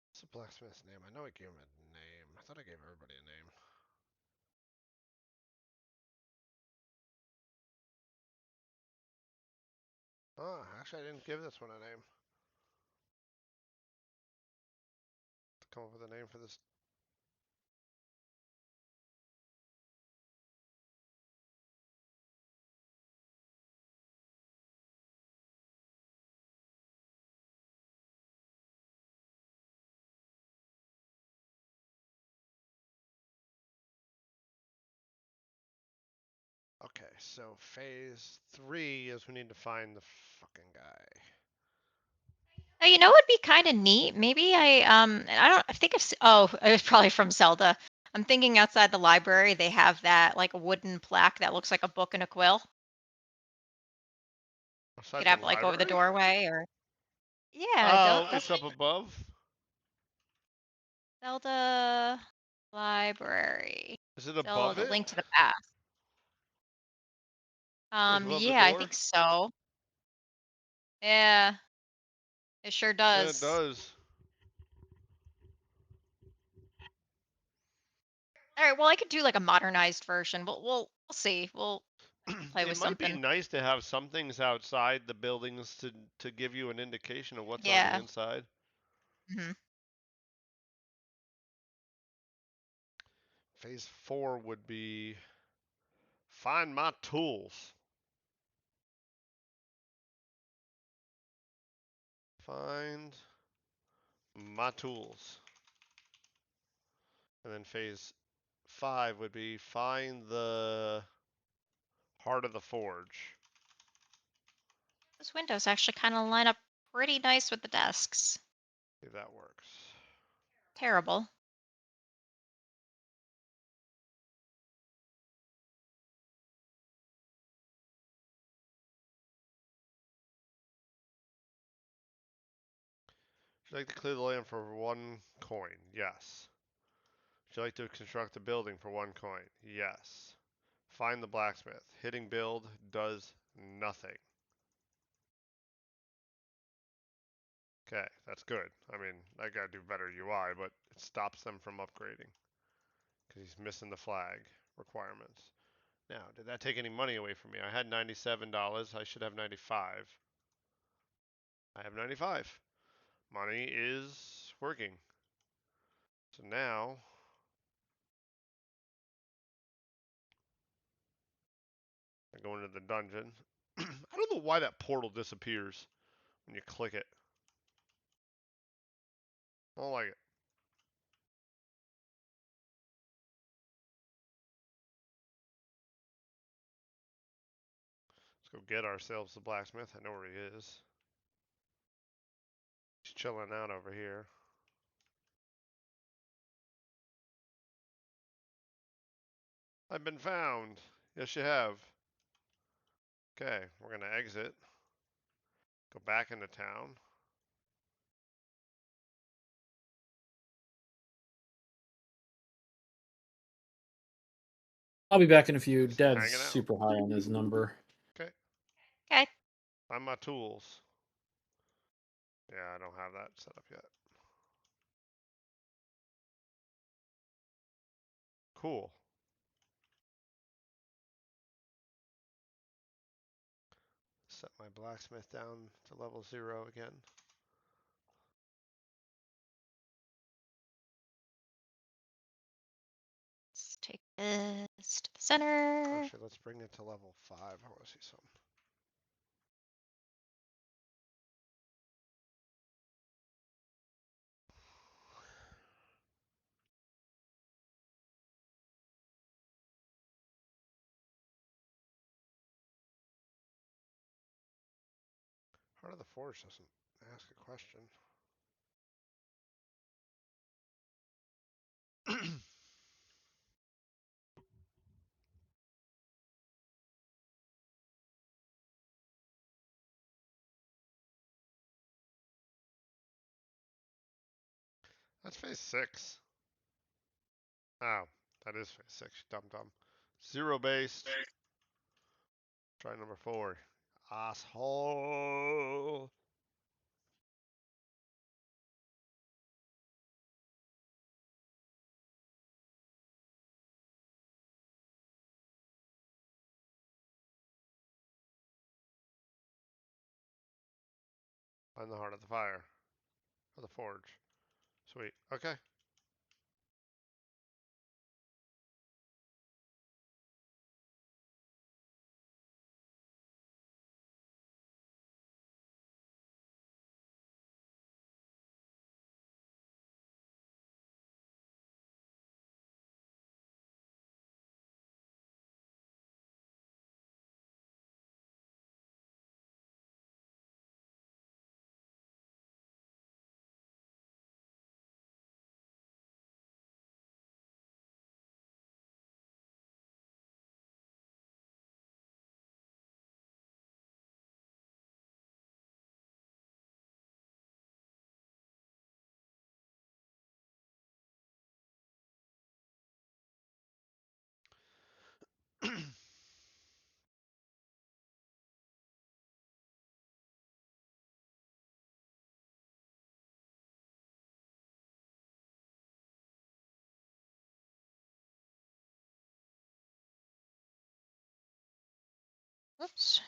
What's the blacksmith's name? I know I gave him a name. I thought I gave everybody a name. Oh, actually I didn't give this one a name. come up with a name for this. Okay, so phase 3 is we need to find the fucking guy. Oh, you know what would be kind of neat? Maybe I think it's it was probably from Zelda. I'm thinking outside the library they have that like a wooden plaque that looks like a book and a quill. You Outside could the have like over the library? doorway or yeah, Oh, it's doesn't up above. Zelda library. Is it above Zelda it? Link to the Past. Like above the Yeah, I door? think so. Yeah, it sure Yeah, it does. does. All right, well, I could do like a modernized version. We'll see. We'll play It with might be something. nice to have some things outside the buildings to give you an indication of what's on the Yeah. inside. Hmm. Phase 4 would be find my tools. Find my tools. And then phase 5 would be find the heart of the forge. Those windows actually kind of line up pretty nice with the desks. See if that works. Terrible. Would you like to clear the land for 1 coin? Yes. Would you like to construct a building for 1 coin? Yes. Find the blacksmith. Hitting build does nothing. Okay, that's good. I mean, I gotta do better UI, but it stops them from upgrading because he's missing the flag requirements. Now, did that take any money away from me? I had $97. I should have 95. I have 95. Money is working. So now, I go into the dungeon. I don't know why that portal disappears when you click it. I don't like it. Let's go get ourselves the blacksmith. I know where he is. He's chilling out over here. I've been found. Yes, you have. Okay, we're gonna exit. Go back into town. I'll be back in a few. Just Dad's hanging out. super high on his number. Okay. Okay. Find my tools. Yeah, I don't have that set up yet. Cool. Set my blacksmith down to level 0 again. Let's take this to the center. Actually, let's bring it to level 5. I want to see something. Heart of the Forge doesn't ask a question. That's phase 6. Oh, that is phase 6. Dum dum. 0 based. Try number 4. Asshole. Find the heart of the fire. Of the forge. Sweet. Okay. Whoops.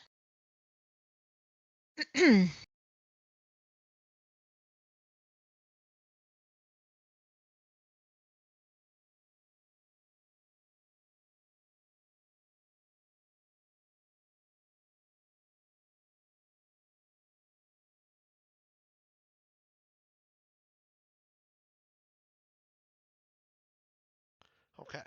Okay.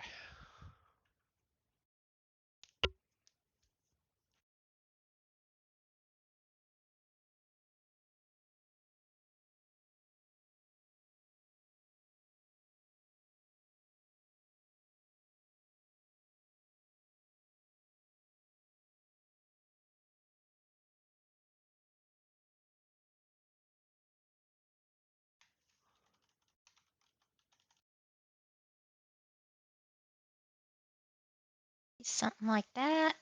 Something like that.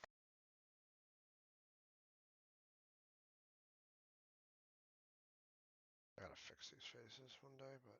I gotta fix these faces one day, but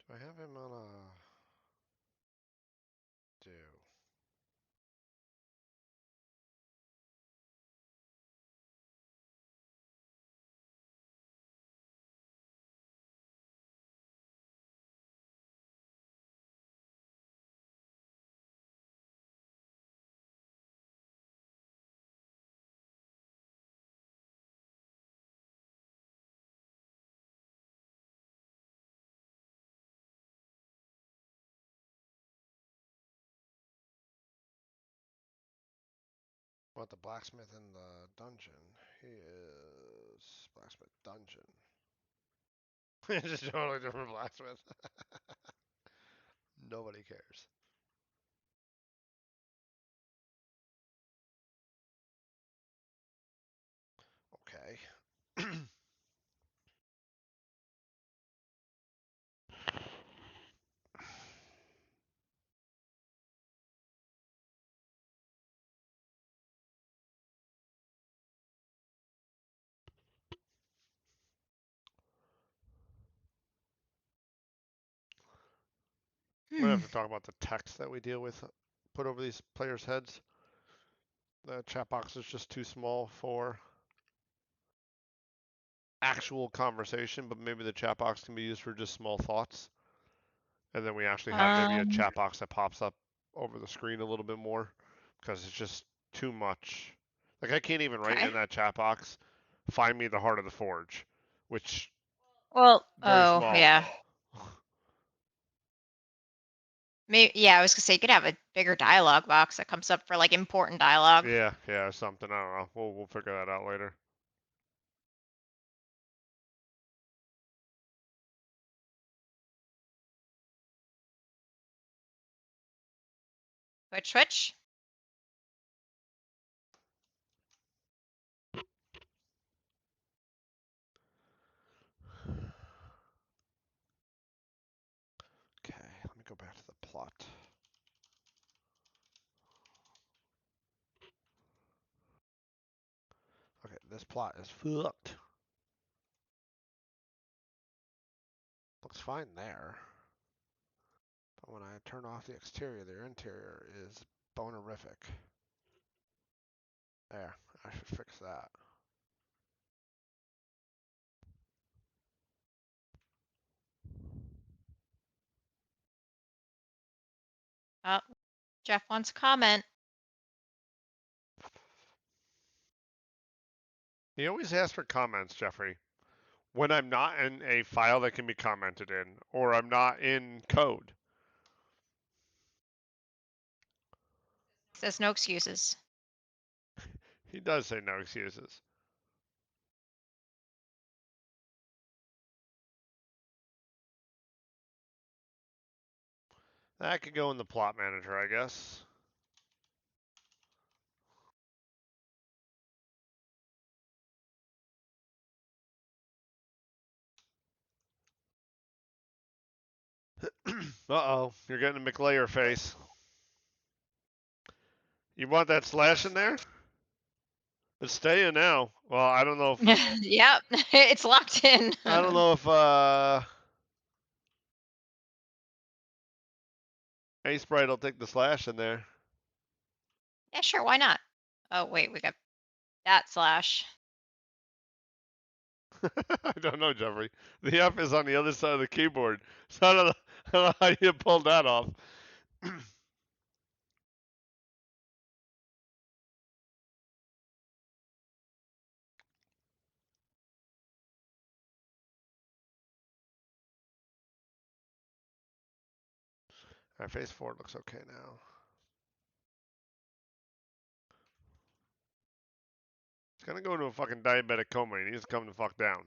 do I have him on a do? What, the blacksmith in the dungeon? He is blacksmith dungeon. It's a totally different blacksmith. Nobody cares. Okay. We're gonna have to talk about the text that we deal with, put over these players' heads. The chat box is just too small for actual conversation, but maybe the chat box can be used for just small thoughts. And then we actually have maybe a Um, chat box that pops up over the screen a little bit more because it's just too much. Like I can't even write okay. in that chat box find me the heart of the forge, which Well, very oh small. yeah. Maybe, yeah, I was gonna say you could have a bigger dialogue box that comes up for like important dialogue. Yeah, or something. I don't know. We'll figure that out later. Twitch, Twitch. Okay, let me go back to the plot. Okay, this plot is fucked. Looks fine there. But when I turn off the exterior, the interior is bonerific. There, I should fix that. Oh, Jeff wants a comment. He always asks for comments, Jeffrey. When I'm not in a file that can be commented in, or I'm not in code. Says no excuses. He does say no excuses. That could go in the plot manager, I guess. Uh-oh, you're getting a McLayer face. You want that slash in there? It's staying now. Well, I don't know if Yep, it's locked in. I don't know if Aseprite will take the slash in there. Yeah, sure, why not? Oh wait, we got that slash. I don't know, Jeffrey. The F is on the other side of the keyboard. So I don't know how you pulled that off. Our phase 4 looks okay now. It's gonna go into a fucking diabetic coma. He needs to come the fuck down.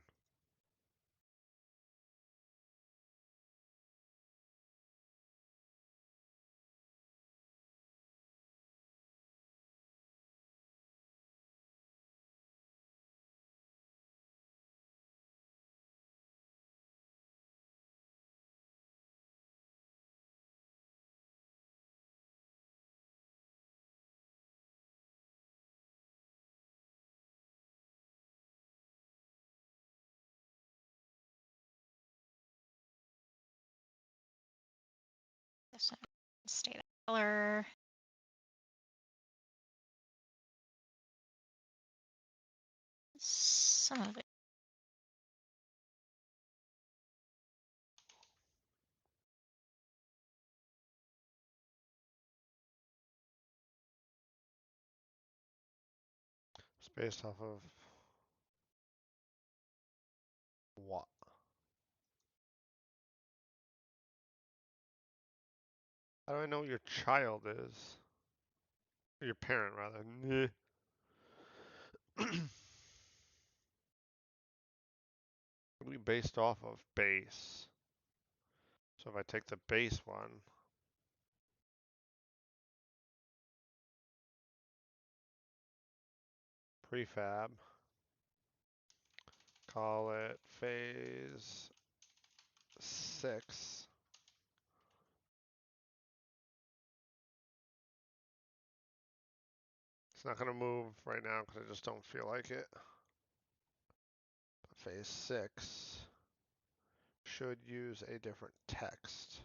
This one, state of color. Some of it. It's based off of what? How do I know what your child is? Or your parent, rather. We based off of base. So if I take the base one, prefab, call it phase 6. It's not gonna move right now because I just don't feel like it. But phase 6 should use a different text.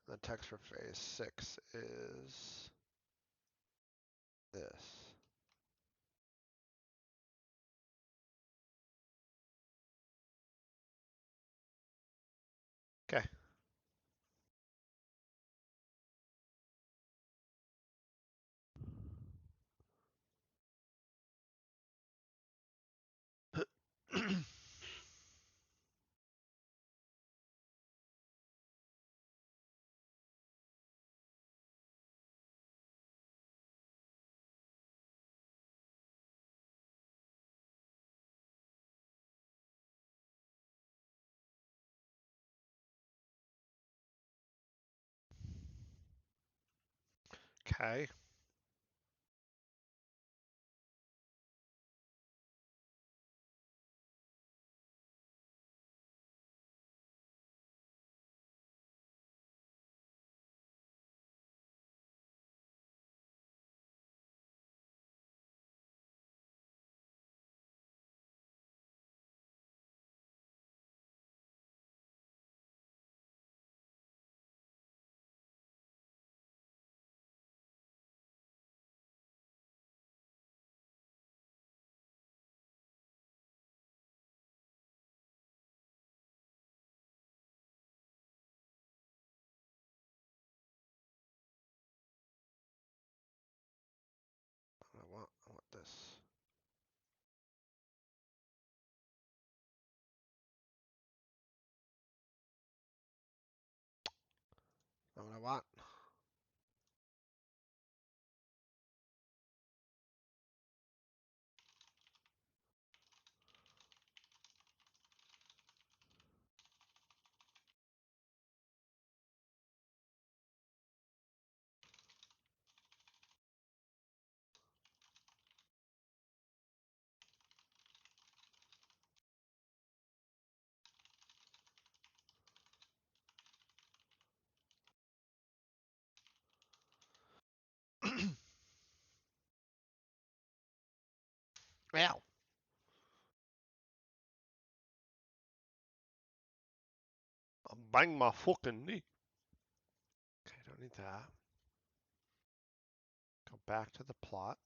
The text for phase 6 is this. Okay. Okay. I want this. Not what I want. Ow. I'll bang my fucking knee. Okay, don't need that. Go back to the plot.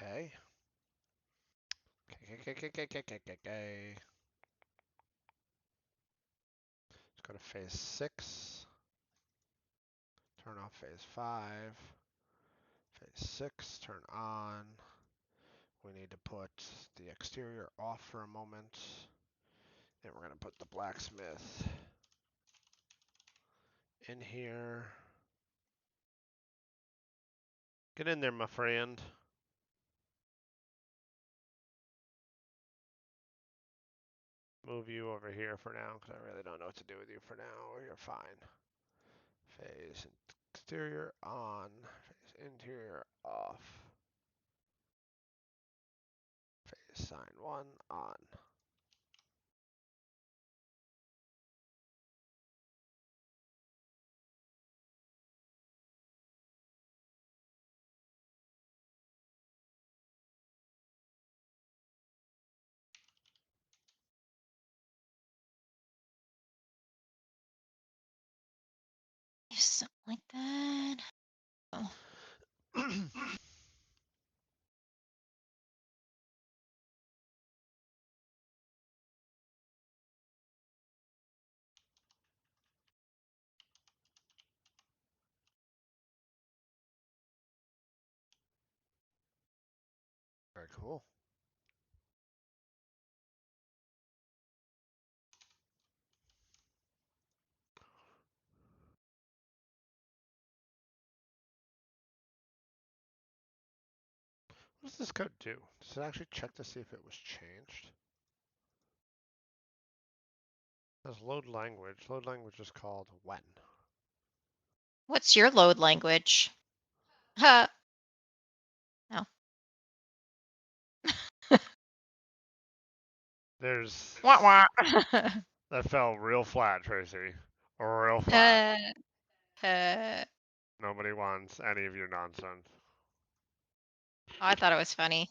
Okay. Okay. Let's go to phase 6. Turn off phase 5. Phase 6, turn on. We need to put the exterior off for a moment. Then we're going to put the blacksmith in here. Get in there, my friend. Move you over here for now, because I really don't know what to do with you for now. You're fine. Phase exterior on. Phase interior off. Phase sign 1 on. Something like that. Oh. Very cool. What does this code do? Does it actually check to see if it was changed? It says load language. Load language is called when. What's your load language? Huh. No. There's Wah, wah. that fell real flat, Tracy. Real flat. uh, Nobody wants any of your nonsense. I thought it was funny.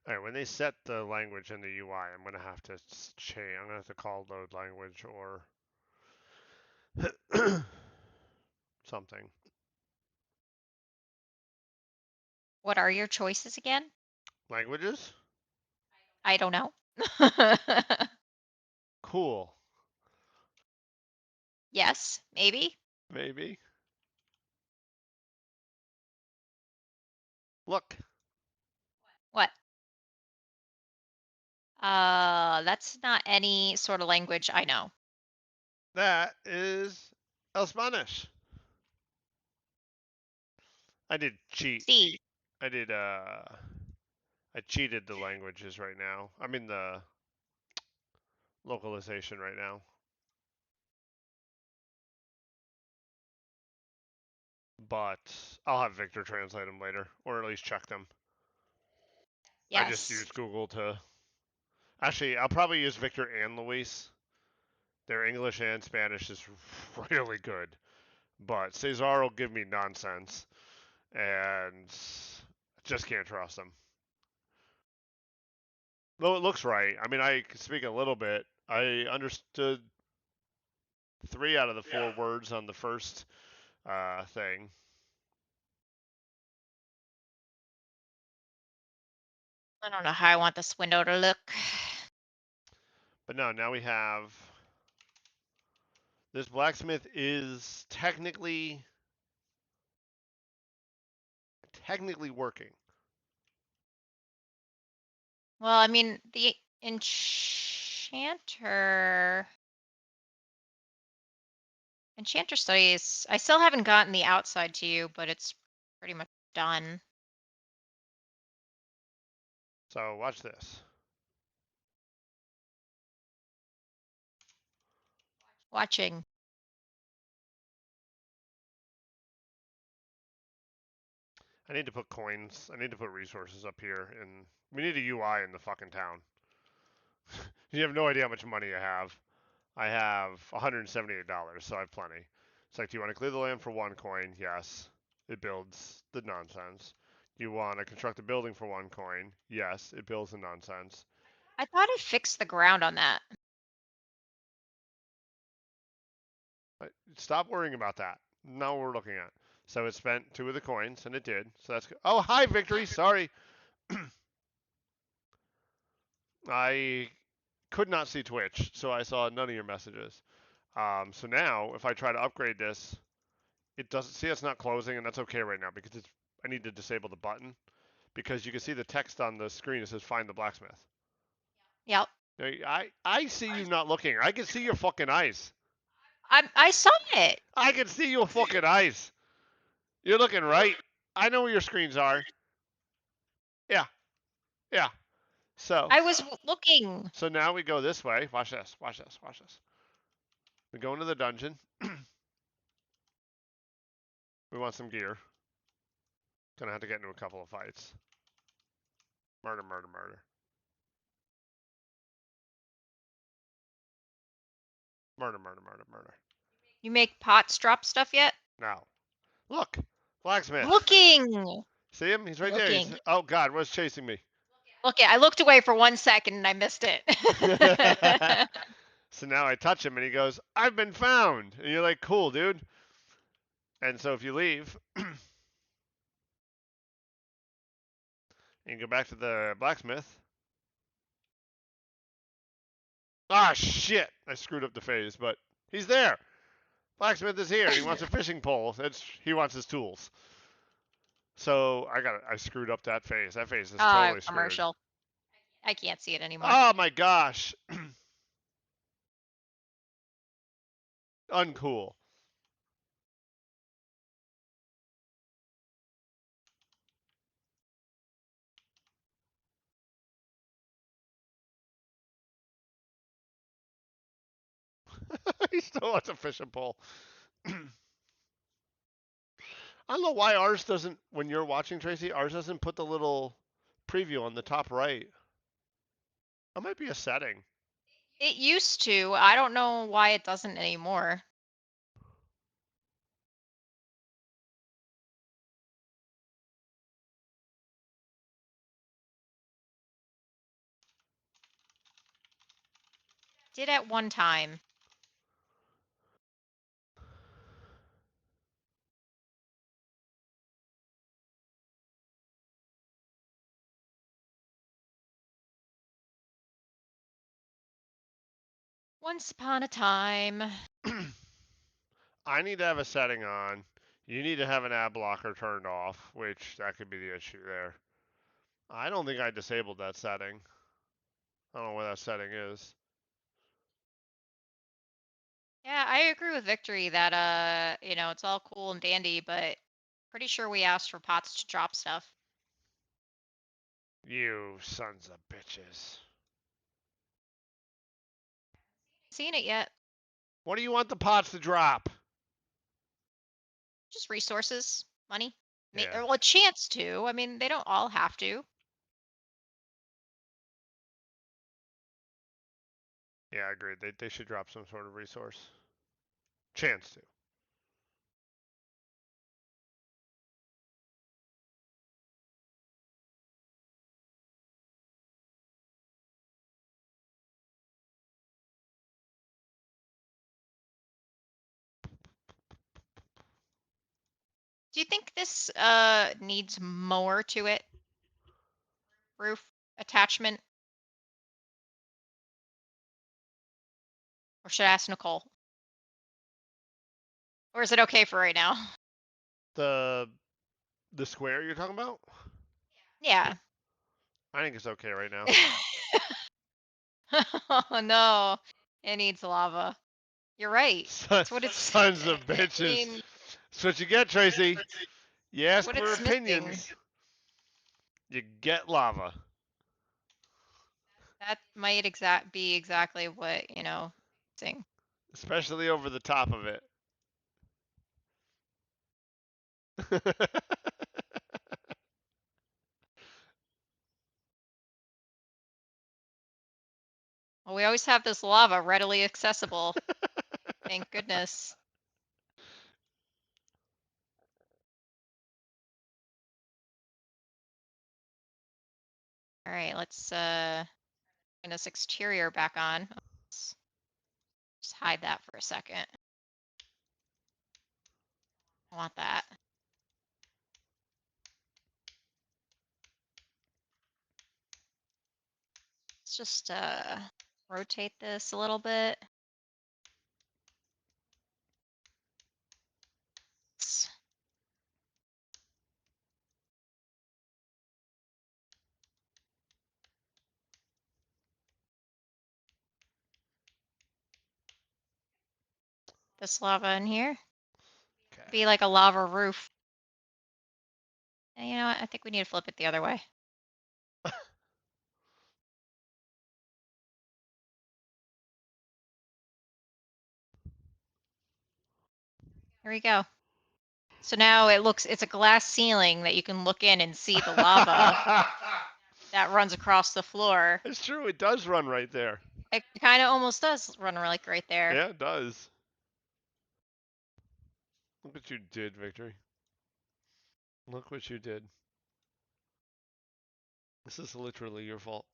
All right, when they set the language in the UI, I'm gonna have to change. I'm gonna have to call load language or something. What are your choices again? Languages? I don't know. Cool. Yes, maybe. Maybe. Look, What? That's not any sort of language I know. that is El Spanish. I did cheat. C. I did I cheated the languages right now. I'm in the localization right now. But I'll have Victor translate them later, or at least check them. I just Yes. use Google to. Actually, I'll probably use Victor and Luis. Their English and Spanish is really good, but Cesar will give me nonsense, and just can't trust him. Though it looks right. I mean, I can speak a little bit. I understood 3 out of the 4 words on the first thing. I don't know how I want this window to look. But no, now we have this blacksmith is technically working. Well, I mean, the enchanter studies, I still haven't gotten the outside to you, but it's pretty much done. So watch this. Watching. I need to put coins. I need to put resources up here, and we need a UI in the fucking town. You have no idea how much money I have. I have $178, so I have plenty. It's like, do you want to clear the land for 1 coin? Yes. It builds the nonsense. Do you want to construct a building for 1 coin? Yes. It builds the nonsense. I thought I fixed the ground on that. Stop worrying about that. Now we're looking at. So it spent 2 of the coins, and it did. So that's good. Oh, hi, Victory. Sorry. I could not see Twitch, so I saw none of your messages. So now, if I try to upgrade this, it doesn't see it's not closing, and that's okay right now because it's. I need to disable the button because you can see the text on the screen. It says "Find the blacksmith." Yep. I see you not looking. I can see your fucking eyes. I saw it. I can see your fucking eyes. You're looking right. I know where your screens are. Yeah, yeah. So, I was looking. so now we go this way. Watch this. Watch this. Watch this. We go into the dungeon. We want some gear. Gonna have to get into a couple of fights. Murder, murder, murder. Murder, murder, murder, murder. You make pots drop stuff yet? Now, look, blacksmith. Looking. See him? He's right there. Looking. Oh God, what's chasing me? Look, I looked away for 1 second and I missed it. So now I touch him and he goes, "I've been found." And you're like, "Cool, dude." And so if you leave and go back to the blacksmith, ah shit, I screwed up the phase, but he's there. Blacksmith is here. He wants a fishing pole. He wants his tools. So I screwed up that phase. That phase is totally screwed. Commercial. I can't see it anymore. Oh my gosh. Uncool. He still wants a fishing pole. I don't know why ours doesn't, when you're watching, Tracy, ours doesn't put the little preview on the top right. That might be a setting. It used to. I don't know why it doesn't anymore. did at one time. Once upon a time. I need to have a setting on. You need to have an ad blocker turned off, which that could be the issue there. I don't think I disabled that setting. I don't know where that setting is. Yeah, I agree with Victory that it's all cool and dandy, but pretty sure we asked for pots to drop stuff. You sons of bitches. Seen it yet? What do you want the pots to drop? Just resources, money. Yeah. Or, well, a chance to. I mean, they don't all have to. Yeah, I agree. They should drop some sort of resource. Chance to. Do you think this needs more to it? Roof attachment? Or should I ask Nicole? Or is it okay for right now? The square you're talking about? Yeah. I think it's okay right now. Oh no. It needs lava. You're right. That's what it's Sons of I bitches. mean, That's what you get, Tracy. You that's ask what for it's missing. opinions, you get lava. That might be exactly what, missing. Especially over the top of it. Well, we always have this lava readily accessible. Thank goodness. All right, let's turn this exterior back on. Let's just hide that for a second. I want that. Let's just rotate this a little bit. Let's- This lava in here. Okay. Be like a lava roof. And you know what? I think we need to flip it the other way. Here we go. So now it's a glass ceiling that you can look in and see the lava that runs across the floor. It's true, it does run right there. It kind of almost does run like right there. Yeah, it does. Look what you did, Victory. Look what you did. This is literally your fault.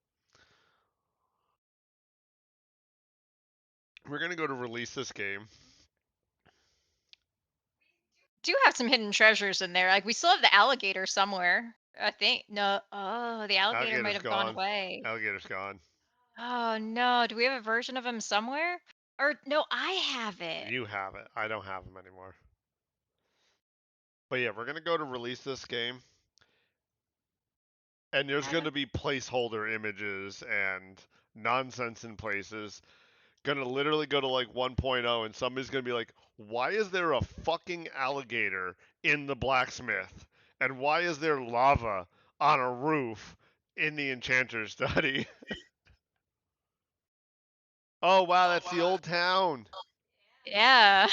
We're going to go to release this game. Do have some hidden treasures in there. Like we still have the alligator somewhere. I think no. Oh, the alligator might Alligator's have gone gone. away. Alligator's gone. Oh no. Do we have a version of him somewhere? Or no, I have it. You have it. I don't have them anymore. But yeah, we're going to go to release this game. And there's going to be placeholder images and nonsense in places. Going to literally go to like 1.0 and somebody's going to be like, why is there a fucking alligator in the blacksmith? And why is there lava on a roof in the enchanter's study? Oh, wow, that's the old town. Yeah.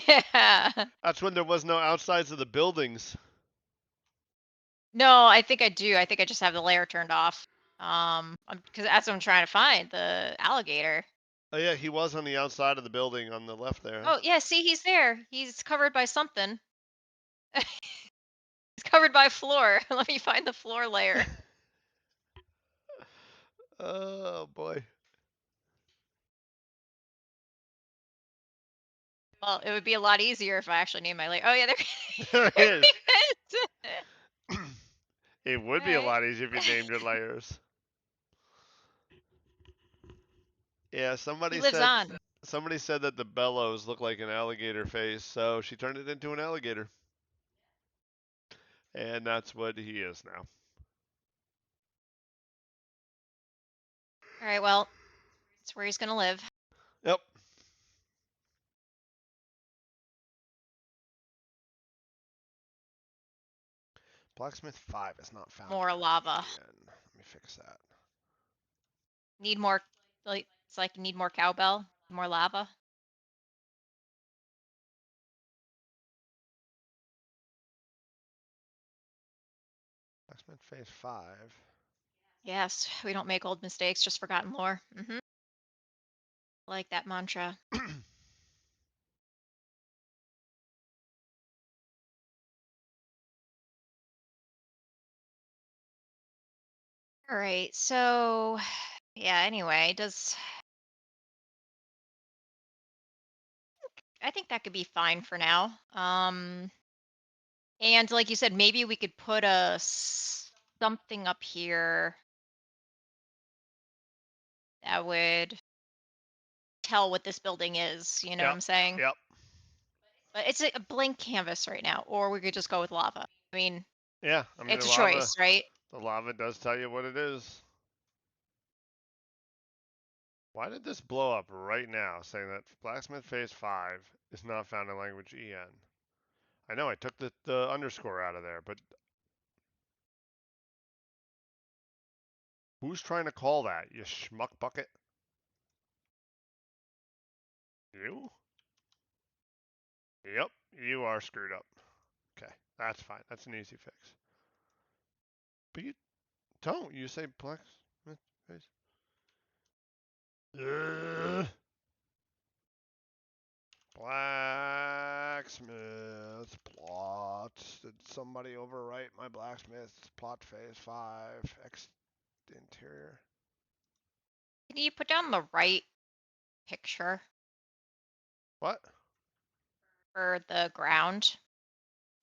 Yeah. That's when there was no outsides of the buildings. No, I think I do. I think I just have the layer turned off. Because that's what I'm trying to find, the alligator. Oh, yeah, he was on the outside of the building on the left there. Oh, yeah, see, he's there. He's covered by something. He's covered by floor. Let me find the floor layer. Oh, boy. Well, it would be a lot easier if I actually named my layer. Oh yeah, There there is. he is. It would be a Alright. lot easier if you named your layers. Yeah, He lives on. somebody said that the bellows look like an alligator face, so she turned it into an alligator. And that's what he is now. Alright, well, that's where he's gonna live. Yep. Blacksmith 5 is not found More in lava. EN. Let me fix that. Need more, like, it's like need more cowbell, more lava. Blacksmith phase 5. Yes, we don't make old mistakes, just forgotten lore. Like that mantra. All right, so yeah, anyway, I think that could be fine for now. And like you said, maybe we could put something up here that would tell what this building is, you know what Yep. I'm saying? Yep. But it's a blank canvas right now, or we could just go with lava. I mean, Yeah, I mean it's a choice, right? the lava does tell you what it is. Why did this blow up right now saying that Blacksmith Phase 5 is not found in language EN? I know I took the underscore out of there, but who's trying to call that? You schmuck bucket? You? Yep, you are screwed up. Okay, that's fine. That's an easy fix. But you don't. You say Blacksmith Phase. Blacksmith plot. Did somebody overwrite my blacksmith plot phase 5? Interior. Can you put down the right picture What? for the ground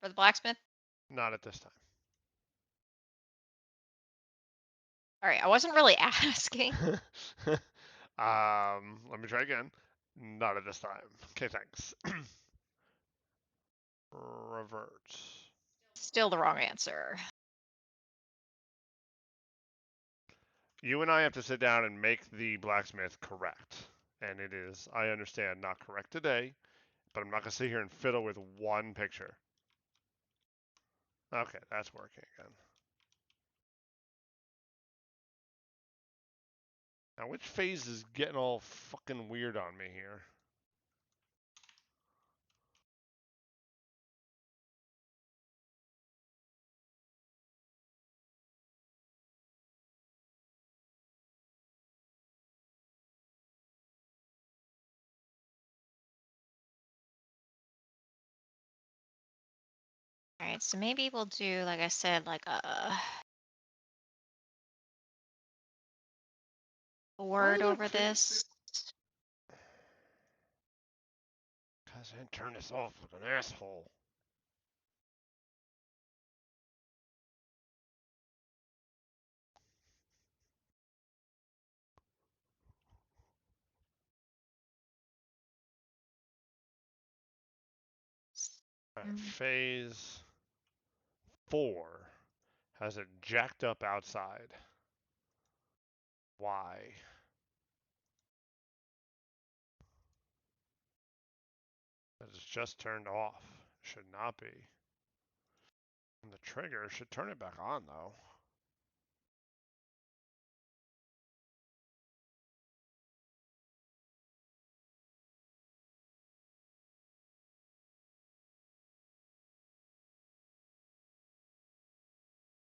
for the blacksmith? Not at this time. All right, I wasn't really asking. Let me try again. Not at this time. Okay, thanks. Revert. Still the wrong answer. You and I have to sit down and make the blacksmith correct. And it is, I understand, not correct today, but I'm not going to sit here and fiddle with one picture. Okay, that's working again. Now, which phase is getting all fucking weird on me here? All right, so maybe we'll do, like I said, like a Why word is over it? this. Because I didn't turn this off like an asshole. Alright, phase 4 has it jacked up outside. Why? That is just turned off. Should not be. And the trigger should turn it back on though.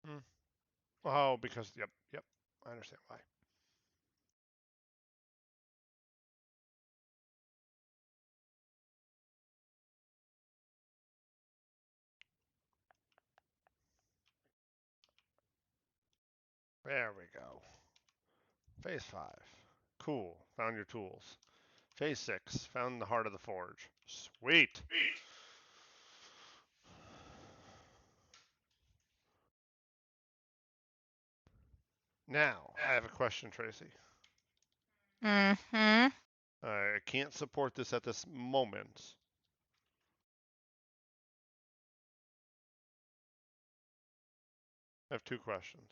Hmm. Oh, because yep. I understand why. There we go. Phase 5. Cool. Found your tools. Phase 6. Found the heart of the forge. Sweet. Now, I have a question, Tracy. Mm-hmm. I can't support this at this moment. I have two questions.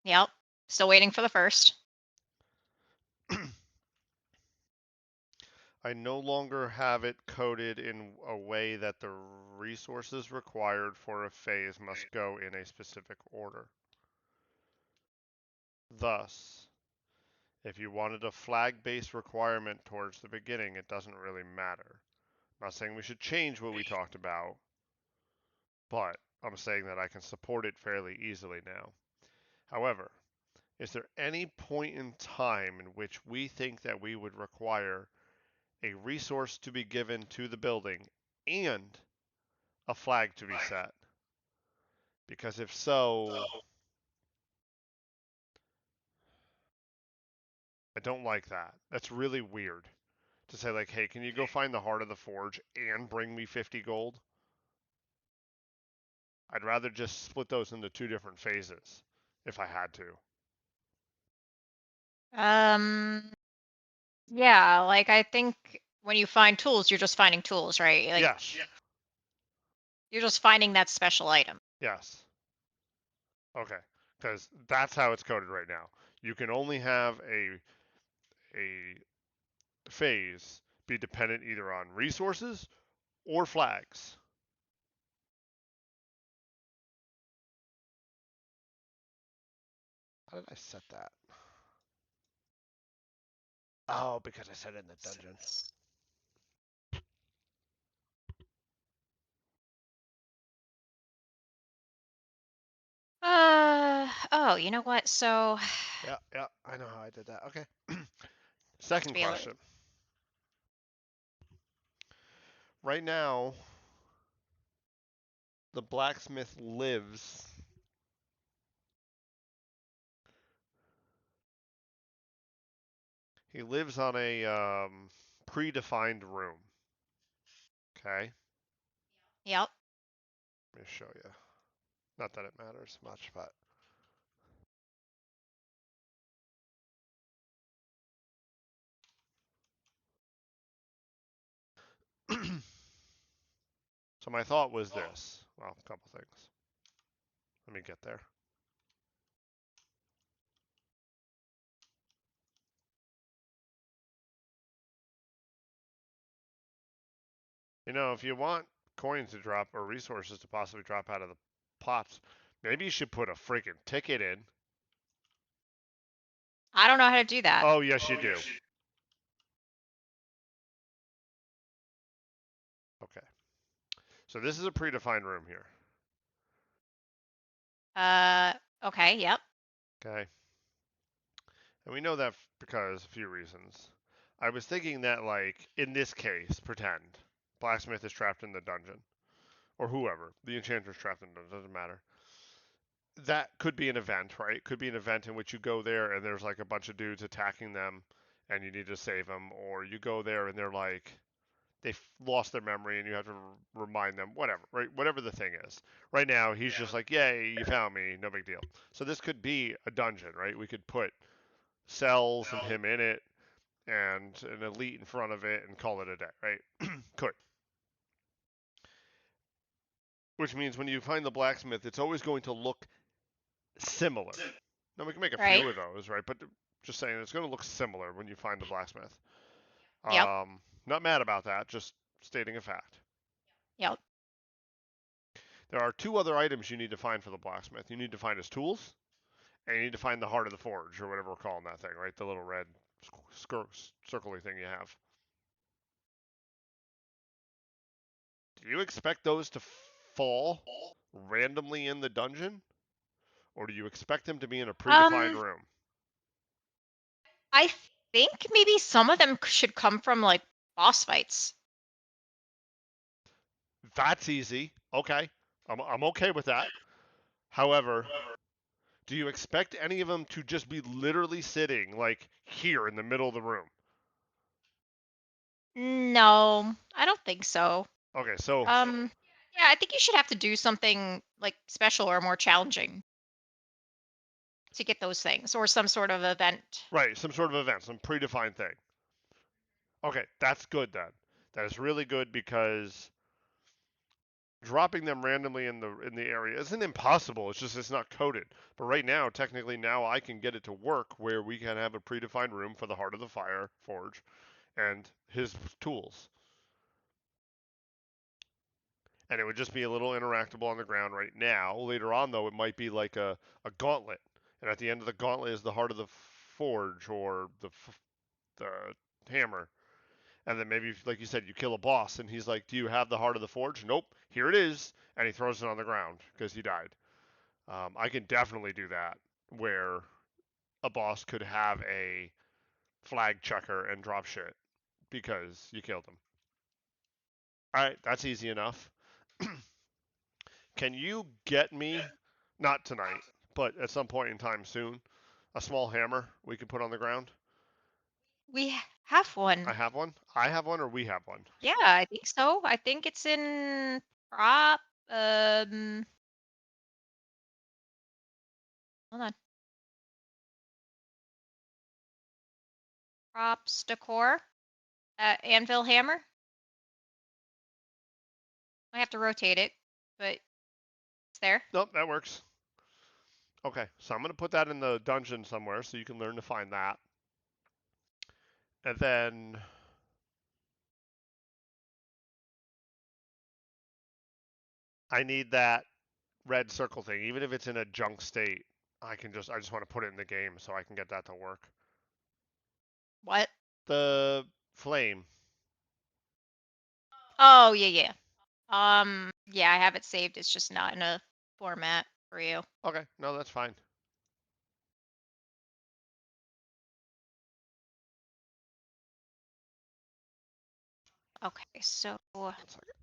Yep. Still waiting for the first. I no longer have it coded in a way that the resources required for a phase must go in a specific order. Thus, if you wanted a flag-based requirement towards the beginning, it doesn't really matter. I'm not saying we should change what we talked about, but I'm saying that I can support it fairly easily now. However, is there any point in time in which we think that we would require a resource to be given to the building and a flag to be set? Because if so, I don't like that. That's really weird to say, like, hey, can you go find the heart of the forge and bring me 50 gold? I'd rather just split those into two different phases if I had to. Yeah, like I think when you find tools, you're just finding tools, right? Like Yes. you're just finding that special item. Yes. Okay. Because that's how it's coded right now. You can only have a phase be dependent either on resources or flags. How did I set that? Oh, because I set it in the dungeon. Oh, you know what? So Yeah, I know how I did that. Okay. Second feel it. question. Right now, the blacksmith lives he lives on a predefined room. Okay? Yep. Let me show you. Not that it matters much, but so my thought was this. Well, a couple things. Let me get there. You know, if you want coins to drop or resources to possibly drop out of the pots, maybe you should put a freaking ticket in. I don't know how to do that. Oh, yes, you do. Okay. So this is a predefined room here. Okay, yep. Okay. And we know that because a few reasons. I was thinking that, like, in this case, pretend blacksmith is trapped in the dungeon, or whoever, the enchanter's trapped in the dungeon, doesn't matter. That could be an event, right? Could be an event in which you go there and there's like a bunch of dudes attacking them and you need to save them, or you go there and they're like, they've lost their memory and you have to remind them, whatever, right? Whatever the thing is. Right now, he's just like, yay, you found me, no big deal. So this could be a dungeon, right? We could put cells and him in it and an elite in front of it and call it a day, right? Could. Which means when you find the blacksmith, it's always going to look similar. Now we can make a Right. few of those, right? But just saying, it's going to look similar when you find the blacksmith. Yep. Not mad about that, just stating a fact. Yep. There are two other items you need to find for the blacksmith. You need to find his tools, and you need to find the heart of the forge, or whatever we're calling that thing, right? The little red circly thing you have. Do you expect those to fall randomly in the dungeon? Or do you expect them to be in a predefined Um, room? I think maybe some of them should come from like boss fights. That's easy. Okay. I'm okay with that. However, do you expect any of them to just be literally sitting like here in the middle of the room? No, I don't think so. Okay, so Yeah, I think you should have to do something like special or more challenging to get those things, or some sort of event. right, some sort of event, some predefined thing. Okay, that's good then. That is really good because dropping them randomly in the area isn't impossible. It's just it's not coded. But right now, technically, now I can get it to work where we can have a predefined room for the Heart of the Fire Forge and his tools, and it would just be a little interactable on the ground right now. Later on, though, it might be like a gauntlet, and at the end of the gauntlet is the Heart of the Forge or the hammer. And then maybe, like you said, you kill a boss, and he's like, "Do you have the Heart of the Forge?" Nope. Here it is, and he throws it on the ground because he died. I can definitely do that, where a boss could have a flag checker and drop shit because you killed him. All right, that's easy enough. Can you get me, not tonight, but at some point in time soon, a small hammer we could put on the ground? We have I one. have one. I have one, or we have one. Yeah, I think so. I think it's in prop. Hold on. Props decor. Anvil hammer. I have to rotate it, but it's there. Nope, that works. Okay, so I'm gonna put that in the dungeon somewhere so you can learn to find that. And then I need that red circle thing, even if it's in a junk state. I just want to put it in the game so I can get that to work. What? The flame. Oh, yeah, yeah. Yeah, I have it saved. It's just not in a format for you. Okay, no, that's fine. Okay, so One second.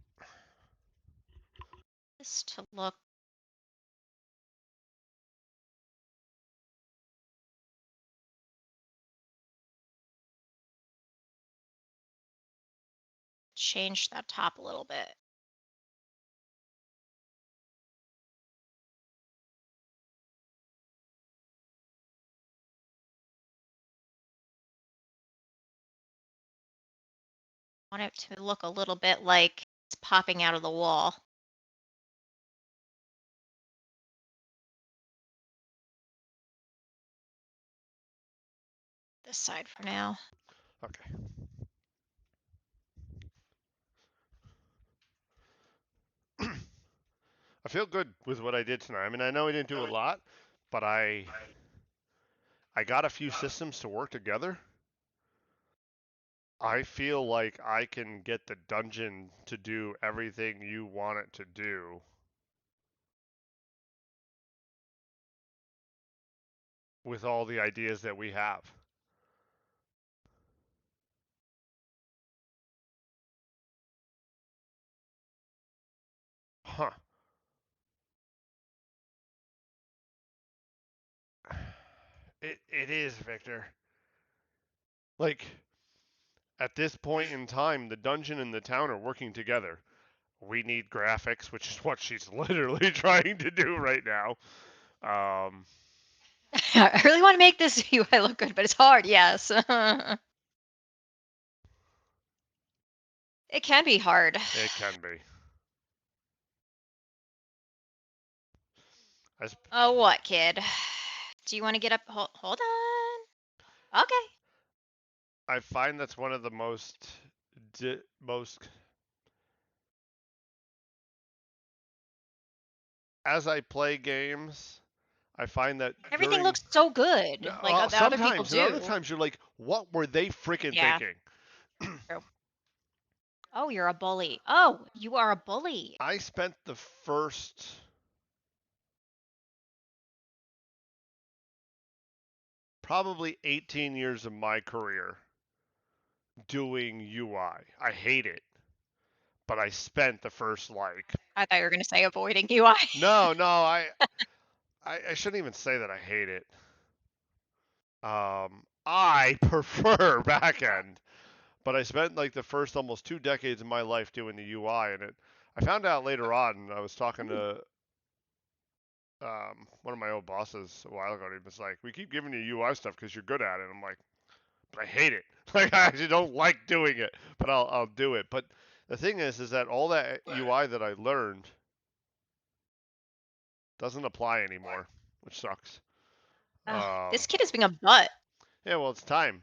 this to look. Change that top a little bit. Want it to look a little bit like it's popping out of the wall. This side for now. Okay. I feel good with what I did tonight. I mean, I know I didn't do a lot, but I got a few systems to work together. I feel like I can get the dungeon to do everything you want it to do with all the ideas that we have. Huh. It is, Victor. Like, at this point in time, the dungeon and the town are working together. We need graphics, which is what she's literally trying to do right now. Um, I really want to make this UI look good, but it's hard. Yes. It can be hard. it can be. Oh, what, kid? Do you want to get up? Hold on. Okay. I find that's one of the most as I play games, I find that Everything during looks so good, like the other people sometimes and other do. times you're like, what were they freaking Yeah. thinking? True. Oh, you're a bully. Oh, you are a bully. I spent the first probably 18 years of my career doing UI. I hate it, but I spent the first like I thought you were going to say avoiding UI. no, I shouldn't even say that I hate it. I prefer backend, But I spent like the first almost 2 decades of my life doing the UI, and I found out later on. I was talking to one of my old bosses a while ago. And he was like, "We keep giving you UI stuff because you're good at it." And I'm like, "But I hate it. Like I actually don't like doing it, but I'll do it." But the thing is that all that UI that I learned doesn't apply anymore, which sucks. This kid is being a butt. Yeah, well, it's time.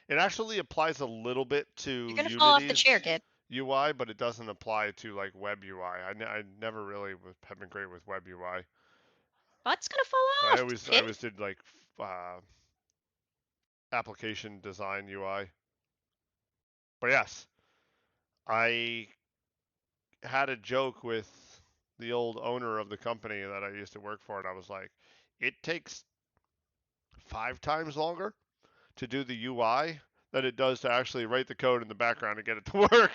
It actually applies a little bit You're to gonna fall off the chair, Unity's kid. UI, but it doesn't apply to like web UI. I never really have been great with web UI, Butt's gonna fall but I off, always I kid. always did like application design UI. But yes, I had a joke with the old owner of the company that I used to work for, and I was like, it takes 5 times longer to do the UI than it does to actually write the code in the background and get it to work.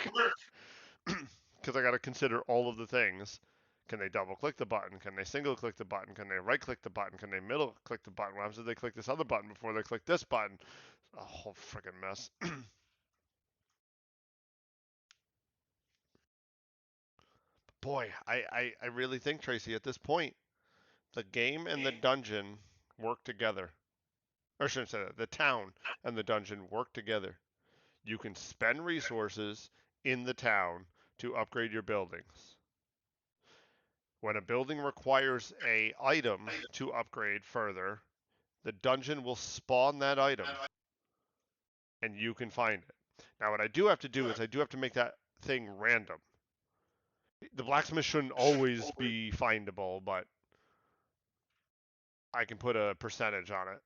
Because I got to consider all of the things. Can they double click the button? Can they single click the button? Can they right click the button? Can they middle click the button? What happens if they click this other button before they click this button? A whole freaking mess. Boy, I really think, Tracy, at this point, the game and the dungeon work together. Or I shouldn't say that. The town and the dungeon work together. You can spend resources in the town to upgrade your buildings. When a building requires a item to upgrade further, the dungeon will spawn that item and you can find it. Now what I do have to do is I do have to make that thing random. The blacksmith shouldn't always be findable, but I can put a percentage on it.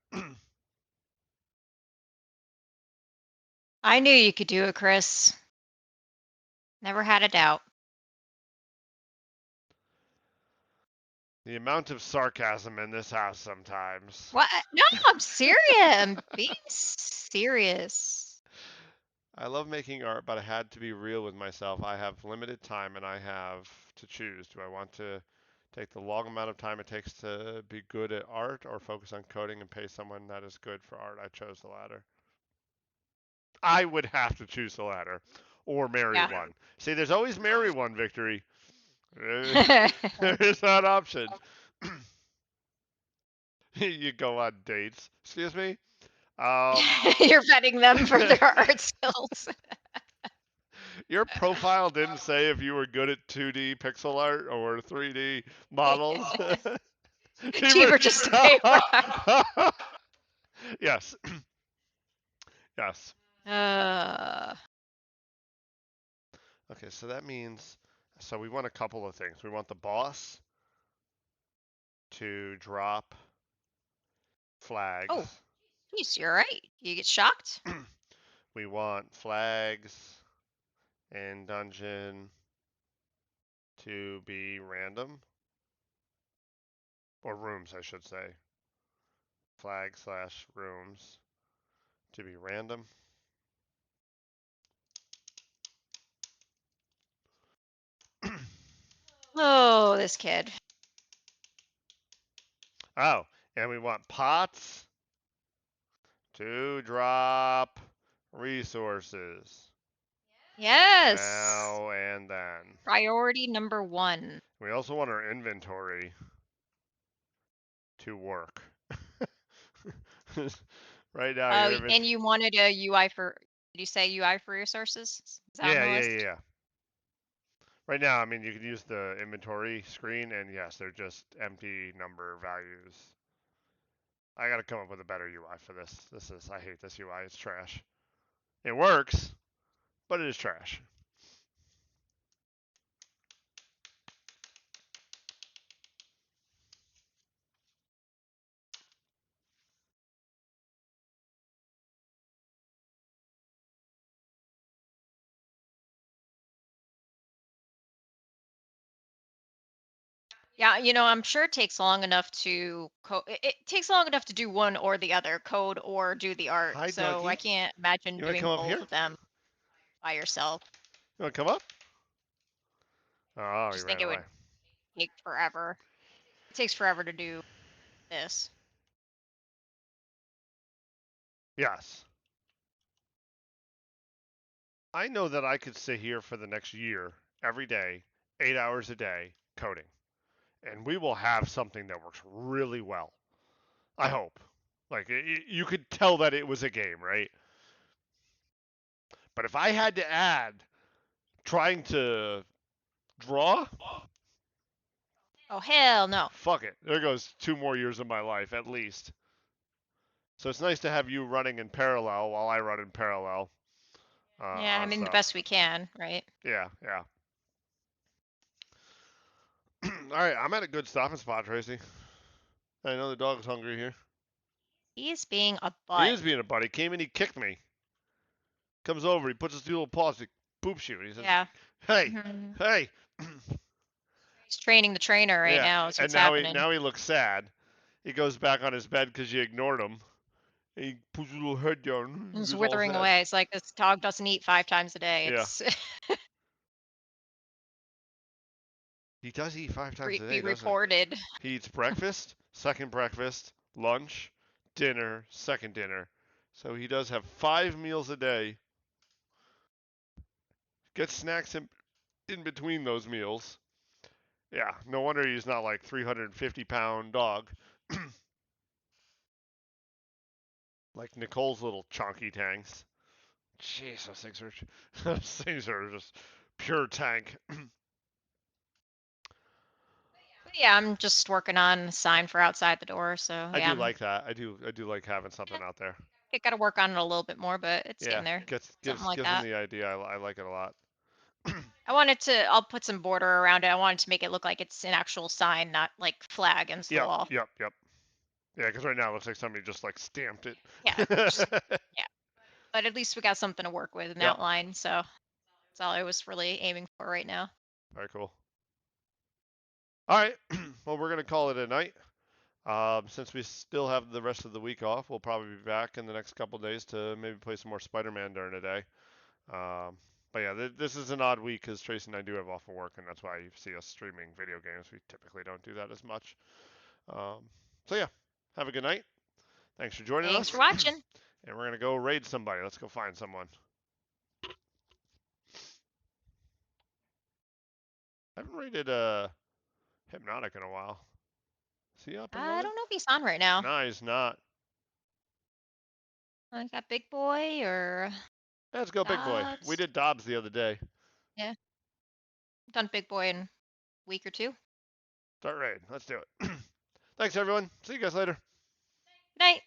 I knew you could do it, Chris. Never had a doubt. The amount of sarcasm in this house sometimes. What? No, I'm serious. I'm being serious. I love making art, but I had to be real with myself. I have limited time and I have to choose. Do I want to take the long amount of time it takes to be good at art or focus on coding and pay someone that is good for art? I chose the latter. I would have to choose the latter or marry Yeah. one. See, there's always marry one, Victory. There is that option. You go on dates. Excuse me? You're vetting them for their art skills. Your profile didn't say if you were good at 2D pixel art or 3D models. Cheaper just to pay for. Yes. Yes. Okay, so that means so we want a couple of things. We want the boss to drop flags. Oh, geez, you're right. You get shocked. We want flags and dungeon to be random. Or rooms, I should say. Flag slash rooms to be random. Oh, this kid. Oh, and we want pots to drop resources. Yes. Now and then. Priority number 1. We also want our inventory to work. Right now, Oh, your and you wanted a UI for, did you say UI for resources? Is that on the list? yeah. Right now, I mean, you can use the inventory screen, and yes, they're just empty number values. I gotta come up with a better UI for this. I hate this UI. It's trash. It works, but it is trash. Yeah, I'm sure it takes long enough to it takes long enough to do one or the other, code or do the art. Hi, So I Dougie. can't imagine You wanna come doing up both here? of them by yourself. You wanna come up? Oh, you Just think ran it away. would take forever. It takes forever to do this. Yes. I know that I could sit here for the next year, every day, 8 hours a day, coding, and we will have something that works really well. I hope. Like you could tell that it was a game, right? But if I had to add trying to draw, Oh hell no. fuck it. There goes 2 more years of my life at least. So it's nice to have you running in parallel while I run in parallel Yeah, I on mean the stuff. best we can, right? Yeah, yeah. All right, I'm at a good stopping spot, Tracy. I know the dog's hungry here. He's being a He butt. is being a buddy. Came in, he kicked me. Comes over, he puts his two little paws, he boops you, and he says, Yeah. "Hey, hmm hey." He's training the trainer right Yeah, now. Is and what's now he happening. now he looks sad. He goes back on his bed because you ignored him. And he puts his little head down. He He's gets all withering sad. away. It's like this dog doesn't eat 5 times a day. Yeah, It's he does eat 5 times a be day, doesn't he? reported. He eats breakfast, second breakfast, lunch, dinner, second dinner. So he does have 5 meals a day. Gets snacks in between those meals. Yeah, no wonder he's not like 350-pound dog. Like Nicole's little chonky tanks. Jeez, those things are just pure tank. But yeah, I'm just working on a sign for outside the door. So I yeah, do like that. I do like having something out there. I got to work on it a little bit more, but it's Yeah, getting there. gets Something gives like gives them that. the idea. I like it a lot. I'll put some border around it. I wanted to make it look like it's an actual sign, not like flag against the Yep, wall. yep, yep. Yeah, because right now it looks like somebody just like stamped it. Yeah, just yeah. But at least we got something to work with, an Yep. outline. So that's all I was really aiming for right now. Very cool. All right. Well, we're gonna call it a night. Since we still have the rest of the week off, we'll probably be back in the next couple days to maybe play some more Spider-Man during the day. But yeah, this is an odd week because Tracy and I do have off of work, and that's why you see us streaming video games. We typically don't do that as much. So yeah, have a good night. Thanks for joining Thanks for us. watching. And we're gonna go raid somebody. Let's go find someone. I haven't raided Hypnotic in a while. Is he up and I running? don't know if he's on right now. No, he's not. I got Big Boy or Let's go Big Boy. We Dobbs. did Dobbs the other day. Yeah, done Big Boy in a week or two. Start raid. Let's do it. Thanks everyone. See you guys later. Good night.